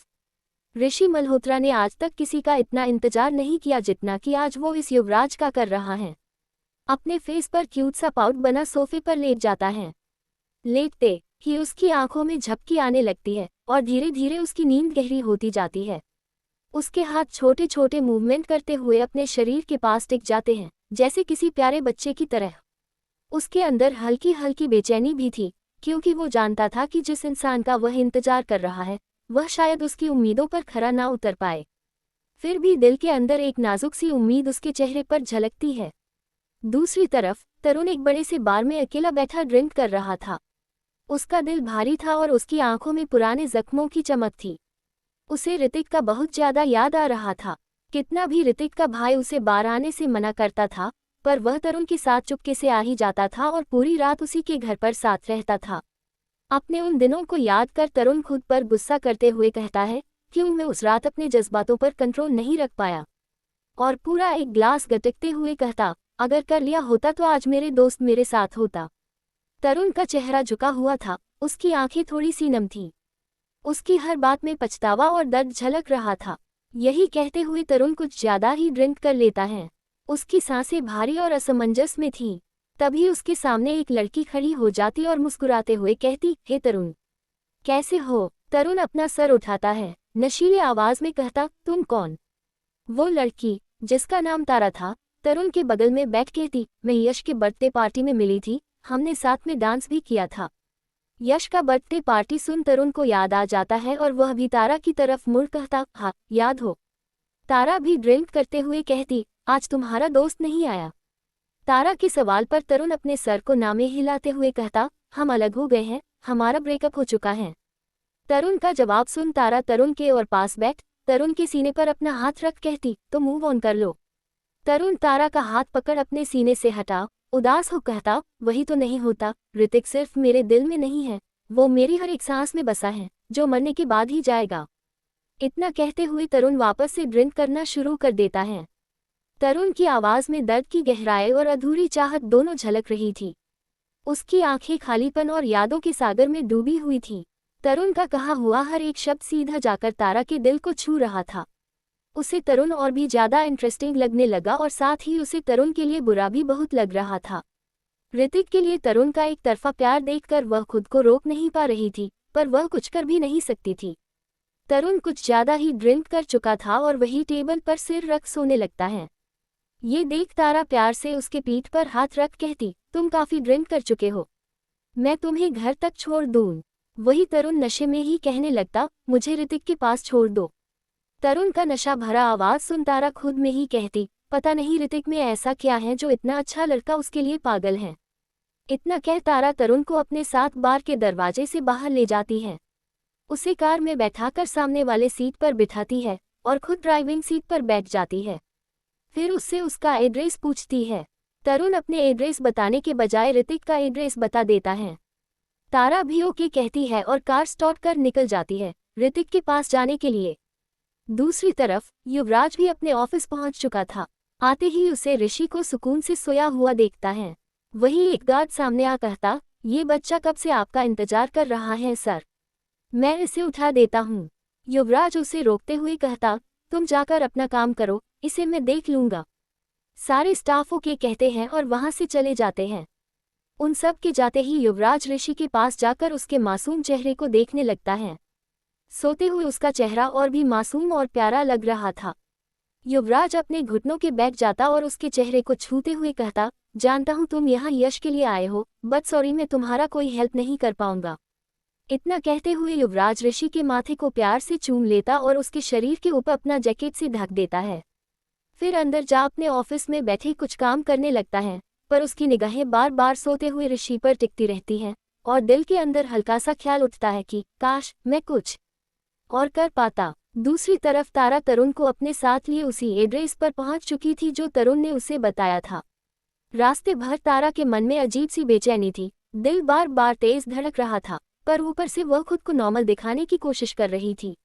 ऋषि मल्होत्रा ने आज तक किसी का इतना इंतजार नहीं किया जितना कि आज वो इस युवराज का कर रहा है। अपने फेस पर क्यूट सा पाउट बना सोफे पर लेट जाता है। लेटते ही उसकी आंखों में झपकी आने लगती है और धीरे धीरे उसकी नींद गहरी होती जाती है। उसके हाथ छोटे छोटे मूवमेंट करते हुए अपने शरीर के पास टिक जाते हैं, जैसे किसी प्यारे बच्चे की तरह। उसके अंदर हल्की हल्की बेचैनी भी थी, क्योंकि वो जानता था कि जिस इंसान का वह इंतजार कर रहा है वह शायद उसकी उम्मीदों पर खरा ना उतर पाए। फिर भी दिल के अंदर एक नाजुक सी उम्मीद उसके चेहरे पर झलकती है। दूसरी तरफ तरुण एक बड़े से बार में अकेला बैठा ड्रिंक कर रहा था। उसका दिल भारी था और उसकी आंखों में पुराने जख्मों की चमक थी। उसे ऋतिक का बहुत ज्यादा याद आ रहा था। कितना भी ऋतिक का भाई उसे बाहर आने से मना करता था, पर वह तरुण के साथ चुपके से आ ही जाता था और पूरी रात उसी के घर पर साथ रहता था। अपने उन दिनों को याद कर तरुण खुद पर गुस्सा करते हुए कहता है, क्यों मैं उस रात अपने जज्बातों पर कंट्रोल नहीं रख पाया। और पूरा एक ग्लास गटकते हुए कहता, अगर कर लिया होता तो आज मेरे दोस्त मेरे साथ होता। तरुण का चेहरा झुका हुआ था, उसकी आंखें थोड़ी सी नम थीं। उसकी हर बात में पछतावा और दर्द झलक रहा था। यही कहते हुए तरुण कुछ ज्यादा ही ड्रिंक कर लेता है। उसकी सांसें भारी और असमंजस में थीं। तभी उसके सामने एक लड़की खड़ी हो जाती और मुस्कुराते हुए कहती, हे तरुण, कैसे हो। तरुण अपना सर उठाता है, नशीली आवाज में कहता, तुम कौन। वो लड़की जिसका नाम तारा था तरुण के बगल में बैठ कहती, मैं यश के बर्थडे पार्टी में मिली थी, हमने साथ में डांस भी किया था। यश का बर्थडे पार्टी सुन तरुण को याद आ जाता है और वह भी तारा की तरफ मुड़ कहता, हाँ याद हो। तारा भी ड्रिंक करते हुए कहती, आज तुम्हारा दोस्त नहीं आया। तारा के सवाल पर तरुण अपने सर को नामे हिलाते हुए कहता, हम अलग हो गए हैं, हमारा ब्रेकअप हो चुका है। तरुण का जवाब सुन तारा तरुण के और पास बैठ तरुण के सीने पर अपना हाथ रख कहती, तो मूव ऑन कर लो। तरुण तारा का हाथ पकड़ अपने सीने से हटा उदास हो कहता, वही तो नहीं होता, ऋतिक सिर्फ मेरे दिल में नहीं है, वो मेरी हर एक सांस में बसा है, जो मरने के बाद ही जाएगा। इतना कहते हुए तरुण वापस से ड्रिंक करना शुरू कर देता है। तरुण की आवाज में दर्द की गहराई और अधूरी चाहत दोनों झलक रही थी। उसकी आंखें खालीपन और यादों के सागर में डूबी हुई थीं। तरुण का कहा हुआ हर एक शब्द सीधा जाकर तारा के दिल को छू रहा था। उसे तरुण और भी ज्यादा इंटरेस्टिंग लगने लगा और साथ ही उसे तरुण के लिए बुरा भी बहुत लग रहा था। ऋतिक के लिए तरुण का एक तरफा प्यार देखकर वह खुद को रोक नहीं पा रही थी, पर वह कुछ कर भी नहीं सकती थी। तरुण कुछ ज्यादा ही ड्रिंक कर चुका था और वही टेबल पर सिर रख सोने लगता है। ये देख तारा प्यार से उसके पीठ पर हाथ रख कहती, तुम काफी ड्रिंक कर चुके हो, मैं तुम्हें घर तक छोड़ दूं। वही तरुण नशे में ही कहने लगता, मुझे ऋतिक के पास छोड़ दो। तरुण का नशा भरा आवाज सुन तारा खुद में ही कहती, पता नहीं ऋतिक में ऐसा क्या है जो इतना अच्छा लड़का उसके लिए पागल है। इतना कह तारा तरुण को अपने साथ बार के दरवाजे से बाहर ले जाती है। उसे कार में बैठाकर सामने वाले सीट पर बिठाती है और खुद ड्राइविंग सीट पर बैठ जाती है। फिर उससे उसका एड्रेस पूछती है। तरुण अपने एड्रेस बताने के बजाय ऋतिक का एड्रेस बता देता है। तारा भी ओके कहती है और कार स्टार्ट कर निकल जाती है ऋतिक के पास जाने के लिए। दूसरी तरफ युवराज भी अपने ऑफिस पहुंच चुका था। आते ही उसे ऋषि को सुकून से सोया हुआ देखता है। वही एक गार्ड सामने आ कहता, ये बच्चा कब से आपका इंतजार कर रहा है सर, मैं इसे उठा देता हूँ। युवराज उसे रोकते हुए कहता, तुम जाकर अपना काम करो, इसे मैं देख लूंगा। सारे स्टाफ ओके कहते हैं और वहां से चले जाते हैं। उन सब के जाते ही युवराज ऋषि के पास जाकर उसके मासूम चेहरे को देखने लगता है। सोते हुए उसका चेहरा और भी मासूम और प्यारा लग रहा था। युवराज अपने घुटनों के बैठ जाता और उसके चेहरे को छूते हुए कहता, जानता हूँ तुम यहाँ यश के लिए आए हो, बट सॉरी मैं तुम्हारा कोई हेल्प नहीं कर पाऊंगा। इतना कहते हुए युवराज ऋषि के माथे को प्यार से चूम लेता और उसके शरीर के ऊपर अपना जैकेट से ढक देता है। फिर अंदर जा अपने ऑफिस में बैठे कुछ काम करने लगता है, पर उसकी निगाहें बार बार सोते हुए ऋषि पर टिकती रहती हैं और दिल के अंदर हल्का सा ख्याल उठता है कि काश मैं कुछ और कर पाता। दूसरी तरफ तारा तरुण को अपने साथ लिए उसी एड्रेस पर पहुंच चुकी थी जो तरुण ने उसे बताया था। रास्ते भर तारा के मन में अजीब सी बेचैनी थी, दिल बार बार तेज धड़क रहा था, पर ऊपर से वह खुद को नॉर्मल दिखाने की कोशिश कर रही थी।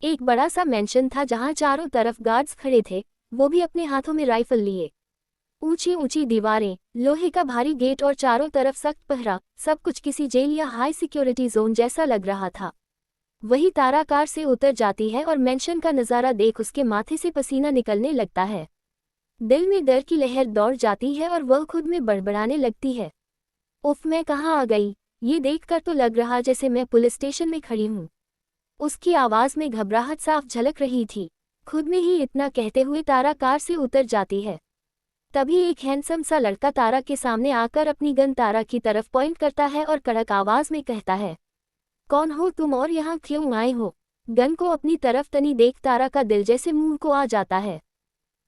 एक बड़ा सा मेंशन था जहां चारों तरफ गार्ड्स खड़े थे, वो भी अपने हाथों में राइफल लिए। ऊंची ऊंची दीवारें, लोहे का भारी गेट और चारों तरफ सख्त पहरा, सब कुछ किसी जेल या हाई सिक्योरिटी जोन जैसा लग रहा था। वही तारा कार से उतर जाती है और मेंशन का नज़ारा देख उसके माथे से पसीना निकलने लगता है। दिल में डर की लहर दौड़ जाती है और वह खुद में बड़बड़ाने लगती है, उफ मैं कहाँ आ गई, ये देखकर तो लग रहा जैसे मैं पुलिस स्टेशन में खड़ी हूँ। उसकी आवाज़ में घबराहट साफ झलक रही थी। खुद में ही इतना कहते हुए तारा कार से उतर जाती है। तभी एक हैंडसम सा लड़का तारा के सामने आकर अपनी गन तारा की तरफ पॉइंट करता है और कड़क आवाज़ में कहता है, कौन हो तुम और यहाँ क्यों आए हो। गन को अपनी तरफ तनी देख तारा का दिल जैसे मुंह को आ जाता है।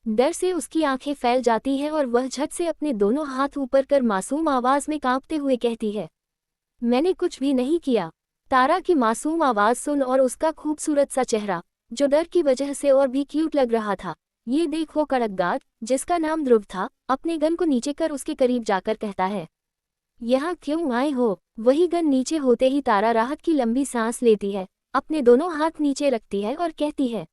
डर से उसकी आंखें फैल जाती हैं और वह झट से अपने दोनों हाथ ऊपर कर मासूम आवाज़ में कांपते हुए कहती है, मैंने कुछ भी नहीं किया। तारा की मासूम आवाज़ सुन और उसका खूबसूरत सा चेहरा, जो डर की वजह से और भी क्यूट लग रहा था, ये देख वो कड़क गार्ड, जिसका नाम ध्रुव था, अपने गन को नीचे कर उसके करीब जाकर कहता है, यहाँ क्यों आए हो। वही गन नीचे होते ही तारा राहत की लंबी सांस लेती है, अपने दोनों हाथ नीचे रखती है और कहती है,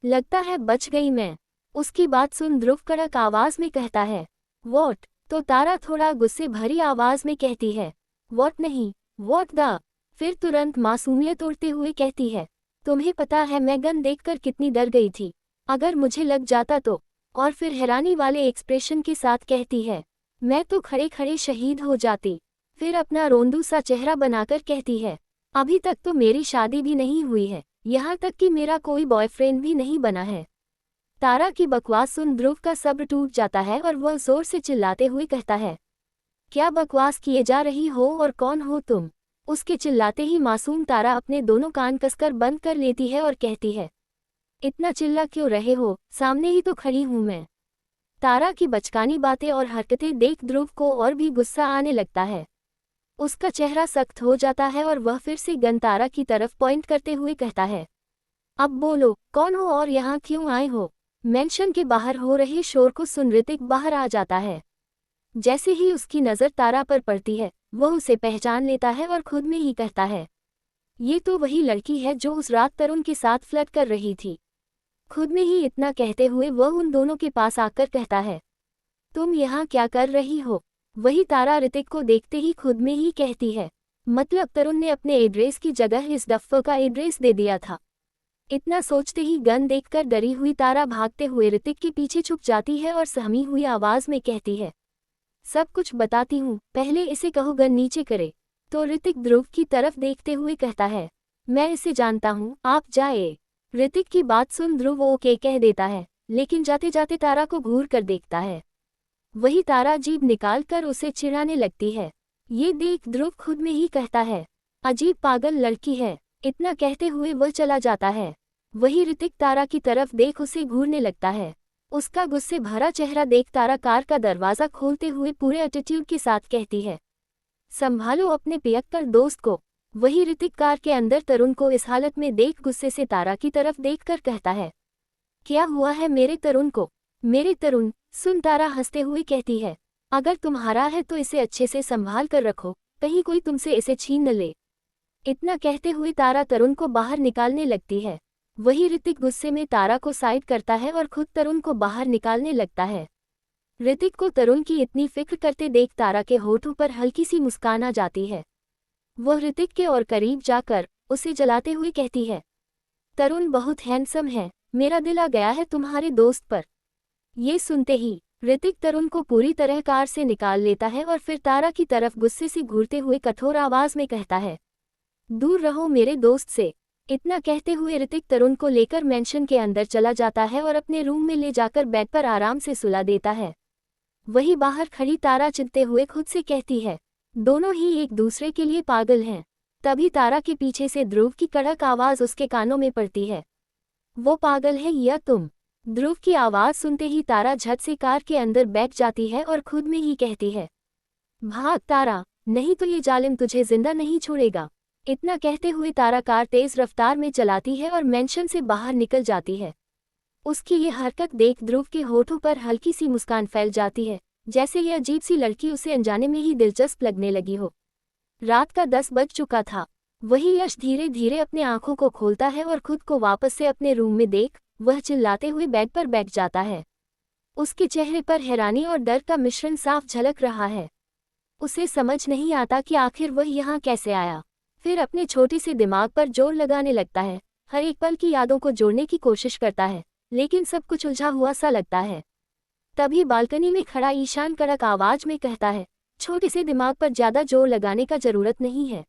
लगता है बच गई मैं। उसकी बात सुन ध्रुव कड़क आवाज़ में कहता है, वॉट। तो तारा थोड़ा गुस्से भरी आवाज़ में कहती है, वॉट नहीं, वॉट द। फिर तुरंत मासूमियत उड़ते हुए कहती है, तुम्हें पता है मैं गन देखकर कितनी डर गई थी, अगर मुझे लग जाता तो। और फिर हैरानी वाले एक्सप्रेशन के साथ कहती है, मैं तो खड़े खड़े शहीद हो जाती। फिर अपना रोंदू सा चेहरा बनाकर कहती है, अभी तक तो मेरी शादी भी नहीं हुई है, यहाँ तक कि मेरा कोई बॉयफ्रेंड भी नहीं बना है। तारा की बकवास सुन ध्रुव का सब्र टूट जाता है और वह जोर से चिल्लाते हुए कहता है, क्या बकवास किए जा रही हो और कौन हो तुम। उसके चिल्लाते ही मासूम तारा अपने दोनों कान कसकर बंद कर लेती है और कहती है, इतना चिल्ला क्यों रहे हो, सामने ही तो खड़ी हूं मैं। तारा की बचकानी बातें और हरकतें देख ध्रुव को और भी गुस्सा आने लगता है। उसका चेहरा सख्त हो जाता है और वह फिर से गन तारा की तरफ पॉइंट करते हुए कहता है, अब बोलो कौन हो और यहाँ क्यों आए हो। मेंशन के बाहर हो रहे शोर को सुन ऋतिक बाहर आ जाता है। जैसे ही उसकी नज़र तारा पर पड़ती है, वह उसे पहचान लेता है और खुद में ही कहता है, ये तो वही लड़की है जो उस रात तरुण के साथ फ्लर्ट कर रही थी। खुद में ही इतना कहते हुए वह उन दोनों के पास आकर कहता है, तुम यहाँ क्या कर रही हो। वही तारा ऋतिक को देखते ही खुद में ही कहती है, मतलब तरुण ने अपने एड्रेस की जगह इस दफ्तर का एड्रेस दे दिया था। इतना सोचते ही गन देखकर डरी हुई तारा भागते हुए ऋतिक के पीछे छुप जाती है और सहमी हुई आवाज में कहती है, सब कुछ बताती हूँ, पहले इसे कहो गन नीचे करे। तो ऋतिक ध्रुव की तरफ देखते हुए कहता है, मैं इसे जानता हूँ, आप जाए। ऋतिक की बात सुन ध्रुव ओके कह देता है, लेकिन जाते जाते तारा को घूर कर देखता है। वही तारा जीभ निकाल कर उसे चिढ़ाने लगती है। ये देख ध्रुव खुद में ही कहता है, अजीब पागल लड़की है। इतना कहते हुए वह चला जाता है। वही ऋतिक तारा की तरफ देख उसे घूरने लगता है। उसका गुस्से भरा चेहरा देख तारा कार का दरवाजा खोलते हुए पूरे एटीट्यूड के साथ कहती है, संभालो अपने पियक्कड़ दोस्त को। वही ऋतिक कार के अंदर तरुण को इस हालत में देख गुस्से से तारा की तरफ देखकर कहता है, क्या हुआ है मेरे तरुण को? मेरे तरुण, सुन। तारा हंसते हुए कहती है, अगर तुम्हारा है तो इसे अच्छे से संभाल कर रखो, कहीं कोई तुमसे इसे छीन न ले। इतना कहते हुए तारा तरुण को बाहर निकालने लगती है। वही ऋतिक गुस्से में तारा को साइड करता है और खुद तरुण को बाहर निकालने लगता है। ऋतिक को तरुण की इतनी फिक्र करते देख तारा के होठों पर हल्की सी मुस्कान आ जाती है। वह ऋतिक के और करीब जाकर उसे जलाते हुए कहती है, तरुण बहुत हैंडसम है, मेरा दिल आ गया है तुम्हारे दोस्त पर। ये सुनते ही ऋतिक तरुण को पूरी तरह कार से निकाल लेता है और फिर तारा की तरफ गुस्से से घूरते हुए कठोर आवाज में कहता है, दूर रहो मेरे दोस्त से। इतना कहते हुए ऋतिक तरुण को लेकर मेंशन के अंदर चला जाता है और अपने रूम में ले जाकर बेड पर आराम से सुला देता है। वही बाहर खड़ी तारा चिल्लाते हुए खुद से कहती है, दोनों ही एक दूसरे के लिए पागल हैं। तभी तारा के पीछे से ध्रुव की कड़क आवाज उसके कानों में पड़ती है, वो पागल है या तुम? ध्रुव की आवाज सुनते ही तारा झट से कार के अंदर बैठ जाती है और खुद में ही कहती है, भाग तारा, नहीं तो ये जालिम तुझे जिंदा नहीं छोड़ेगा। इतना कहते हुए तारा कार तेज रफ्तार में चलाती है और मेंशन से बाहर निकल जाती है। उसकी ये हरकत देख ध्रुव के होठों पर हल्की सी मुस्कान फैल जाती है, जैसे ये अजीब सी लड़की उसे अनजाने में ही दिलचस्प लगने लगी हो। रात का 10 बज चुका था। वही यश धीरे धीरे अपने आंखों को खोलता है और खुद को वापस से अपने रूम में देख वह चिल्लाते हुए बेड पर बैठ जाता है। उसके चेहरे पर हैरानी और डर का मिश्रण साफ झलक रहा है। उसे समझ नहीं आता कि आखिर वह यहाँ कैसे आया। फिर अपने छोटे से दिमाग पर जोर लगाने लगता है, हर एक पल की यादों को जोड़ने की कोशिश करता है, लेकिन सब कुछ उलझा हुआ सा लगता है। तभी बालकनी में खड़ा ईशान कड़क आवाज में कहता है, छोटे से दिमाग पर ज्यादा जोर लगाने का जरूरत नहीं है।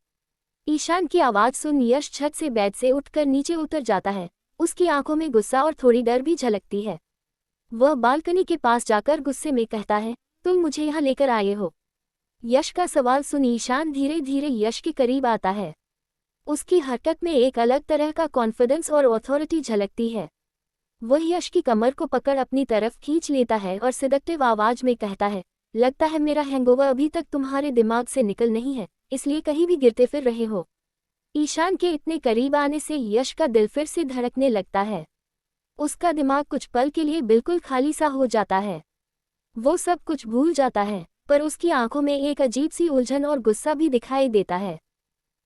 ईशान की आवाज सुन यश छत से बेड से उठकर नीचे उतर जाता है। उसकी आंखों में गुस्सा और थोड़ी डर भी झलकती है। वह बालकनी के पास जाकर गुस्से में कहता है, तुम मुझे यहाँ लेकर आए हो? यश का सवाल सुन ईशान धीरे धीरे यश के करीब आता है। उसकी हरकत में एक अलग तरह का कॉन्फिडेंस और अथॉरिटी झलकती है। वह यश की कमर को पकड़ अपनी तरफ खींच लेता है और सिडक्टिव आवाज में कहता है, लगता है मेरा हैंगओवर अभी तक तुम्हारे दिमाग से निकल नहीं है, इसलिए कहीं भी गिरते फिर रहे हो। ईशान के इतने करीब आने से यश का दिल फिर से धड़कने लगता है। उसका दिमाग कुछ पल के लिए बिल्कुल खाली सा हो जाता है। वो सब कुछ भूल जाता है, पर उसकी आंखों में एक अजीब सी उलझन और गुस्सा भी दिखाई देता है।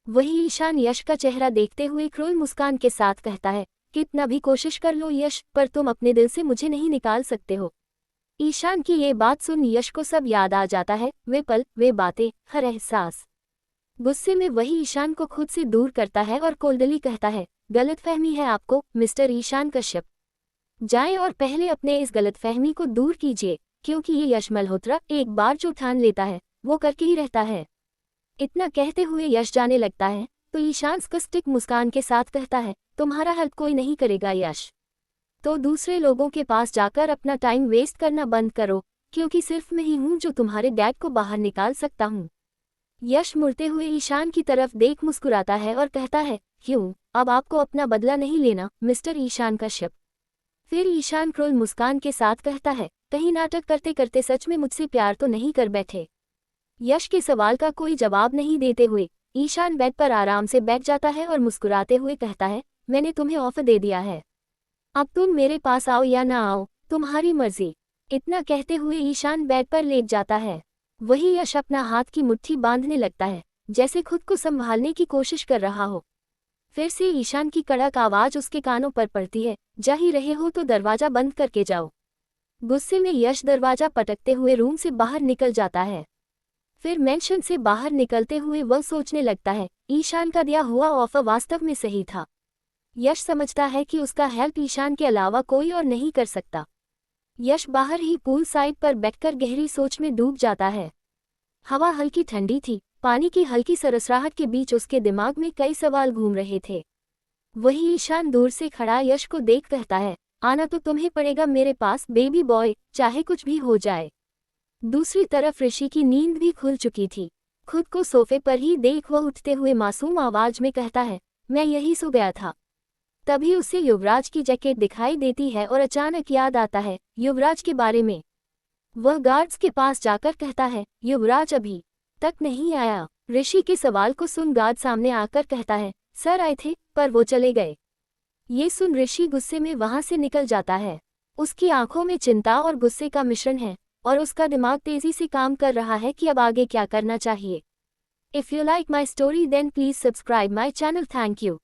वही ईशान यश का चेहरा देखते हुए क्रूर मुस्कान के साथ कहता है, कितना भी कोशिश कर लो यश, पर तुम अपने दिल से मुझे नहीं निकाल सकते हो। ईशान की ये बात सुन यश को सब याद आ जाता है, वे पल, वे बातें, हर एहसास। गुस्से में वही ईशान को खुद से दूर करता है और कोल्डली कहता है, गलतफहमी है आपको मिस्टर ईशान कश्यप। जाएं और पहले अपने इस गलतफहमी को दूर कीजिए, क्योंकि ये यश मल्होत्रा एक बार जो ठान लेता है वो करके ही रहता है। इतना कहते हुए यश जाने लगता है तो ईशान स्कस्टिक मुस्कान के साथ कहता है, तुम्हारा हेल्प कोई नहीं करेगा यश, तो दूसरे लोगों के पास जाकर अपना टाइम वेस्ट करना बंद करो, क्योंकि सिर्फ मैं ही हूँ जो तुम्हारे डैड को बाहर निकाल सकता हूँ। यश मुड़ते हुए ईशान की तरफ देख मुस्कुराता है और कहता है, क्यों, अब आपको अपना बदला नहीं लेना मिस्टर ईशान कश्यप? फिर ईशान क्रूर मुस्कान के साथ कहता है, कहीं नाटक करते करते सच में मुझसे प्यार तो नहीं कर बैठे? यश के सवाल का कोई जवाब नहीं देते हुए ईशान बेड पर आराम से बैठ जाता है और मुस्कुराते हुए कहता है, मैंने तुम्हें ऑफर दे दिया है, अब तुम मेरे पास आओ या ना आओ, तुम्हारी मर्जी। इतना कहते हुए ईशान बेड पर लेट जाता है। वही यश अपना हाथ की मुट्ठी बांधने लगता है, जैसे खुद को संभालने की कोशिश कर रहा हो। फिर से ईशान की कड़क आवाज उसके कानों पर पड़ती है, जा ही रहे हो तो दरवाजा बंद करके जाओ। गुस्से में यश दरवाजा पटकते हुए रूम से बाहर निकल जाता है। फिर मेंशन से बाहर निकलते हुए वह सोचने लगता है, ईशान का दिया हुआ ऑफर वास्तव में सही था। यश समझता है कि उसका हेल्प ईशान के अलावा कोई और नहीं कर सकता। यश बाहर ही पूल साइड पर बैठकर गहरी सोच में डूब जाता है। हवा हल्की ठंडी थी, पानी की हल्की सरसराहट के बीच उसके दिमाग में कई सवाल घूम रहे थे। वही ईशान दूर से खड़ा यश को देख कहता है, आना तो तुम्हें पड़ेगा मेरे पास बेबी बॉय, चाहे कुछ भी हो जाए। दूसरी तरफ ऋषि की नींद भी खुल चुकी थी। खुद को सोफे पर ही देख वह उठते हुए मासूम आवाज में कहता है, मैं यही सो गया था। तभी उसे युवराज की जैकेट दिखाई देती है और अचानक याद आता है युवराज के बारे में। वह गार्ड्स के पास जाकर कहता है, युवराज अभी तक नहीं आया। ऋषि के सवाल को सुन गार्ड सामने आकर कहता है, सर आए थे पर वो चले गए। ये सुन ऋषि गुस्से में वहां से निकल जाता है। उसकी आंखों में चिंता और गुस्से का मिश्रण है और उसका दिमाग तेजी से काम कर रहा है कि अब आगे क्या करना चाहिए। If you like my story then please subscribe my channel. Thank you.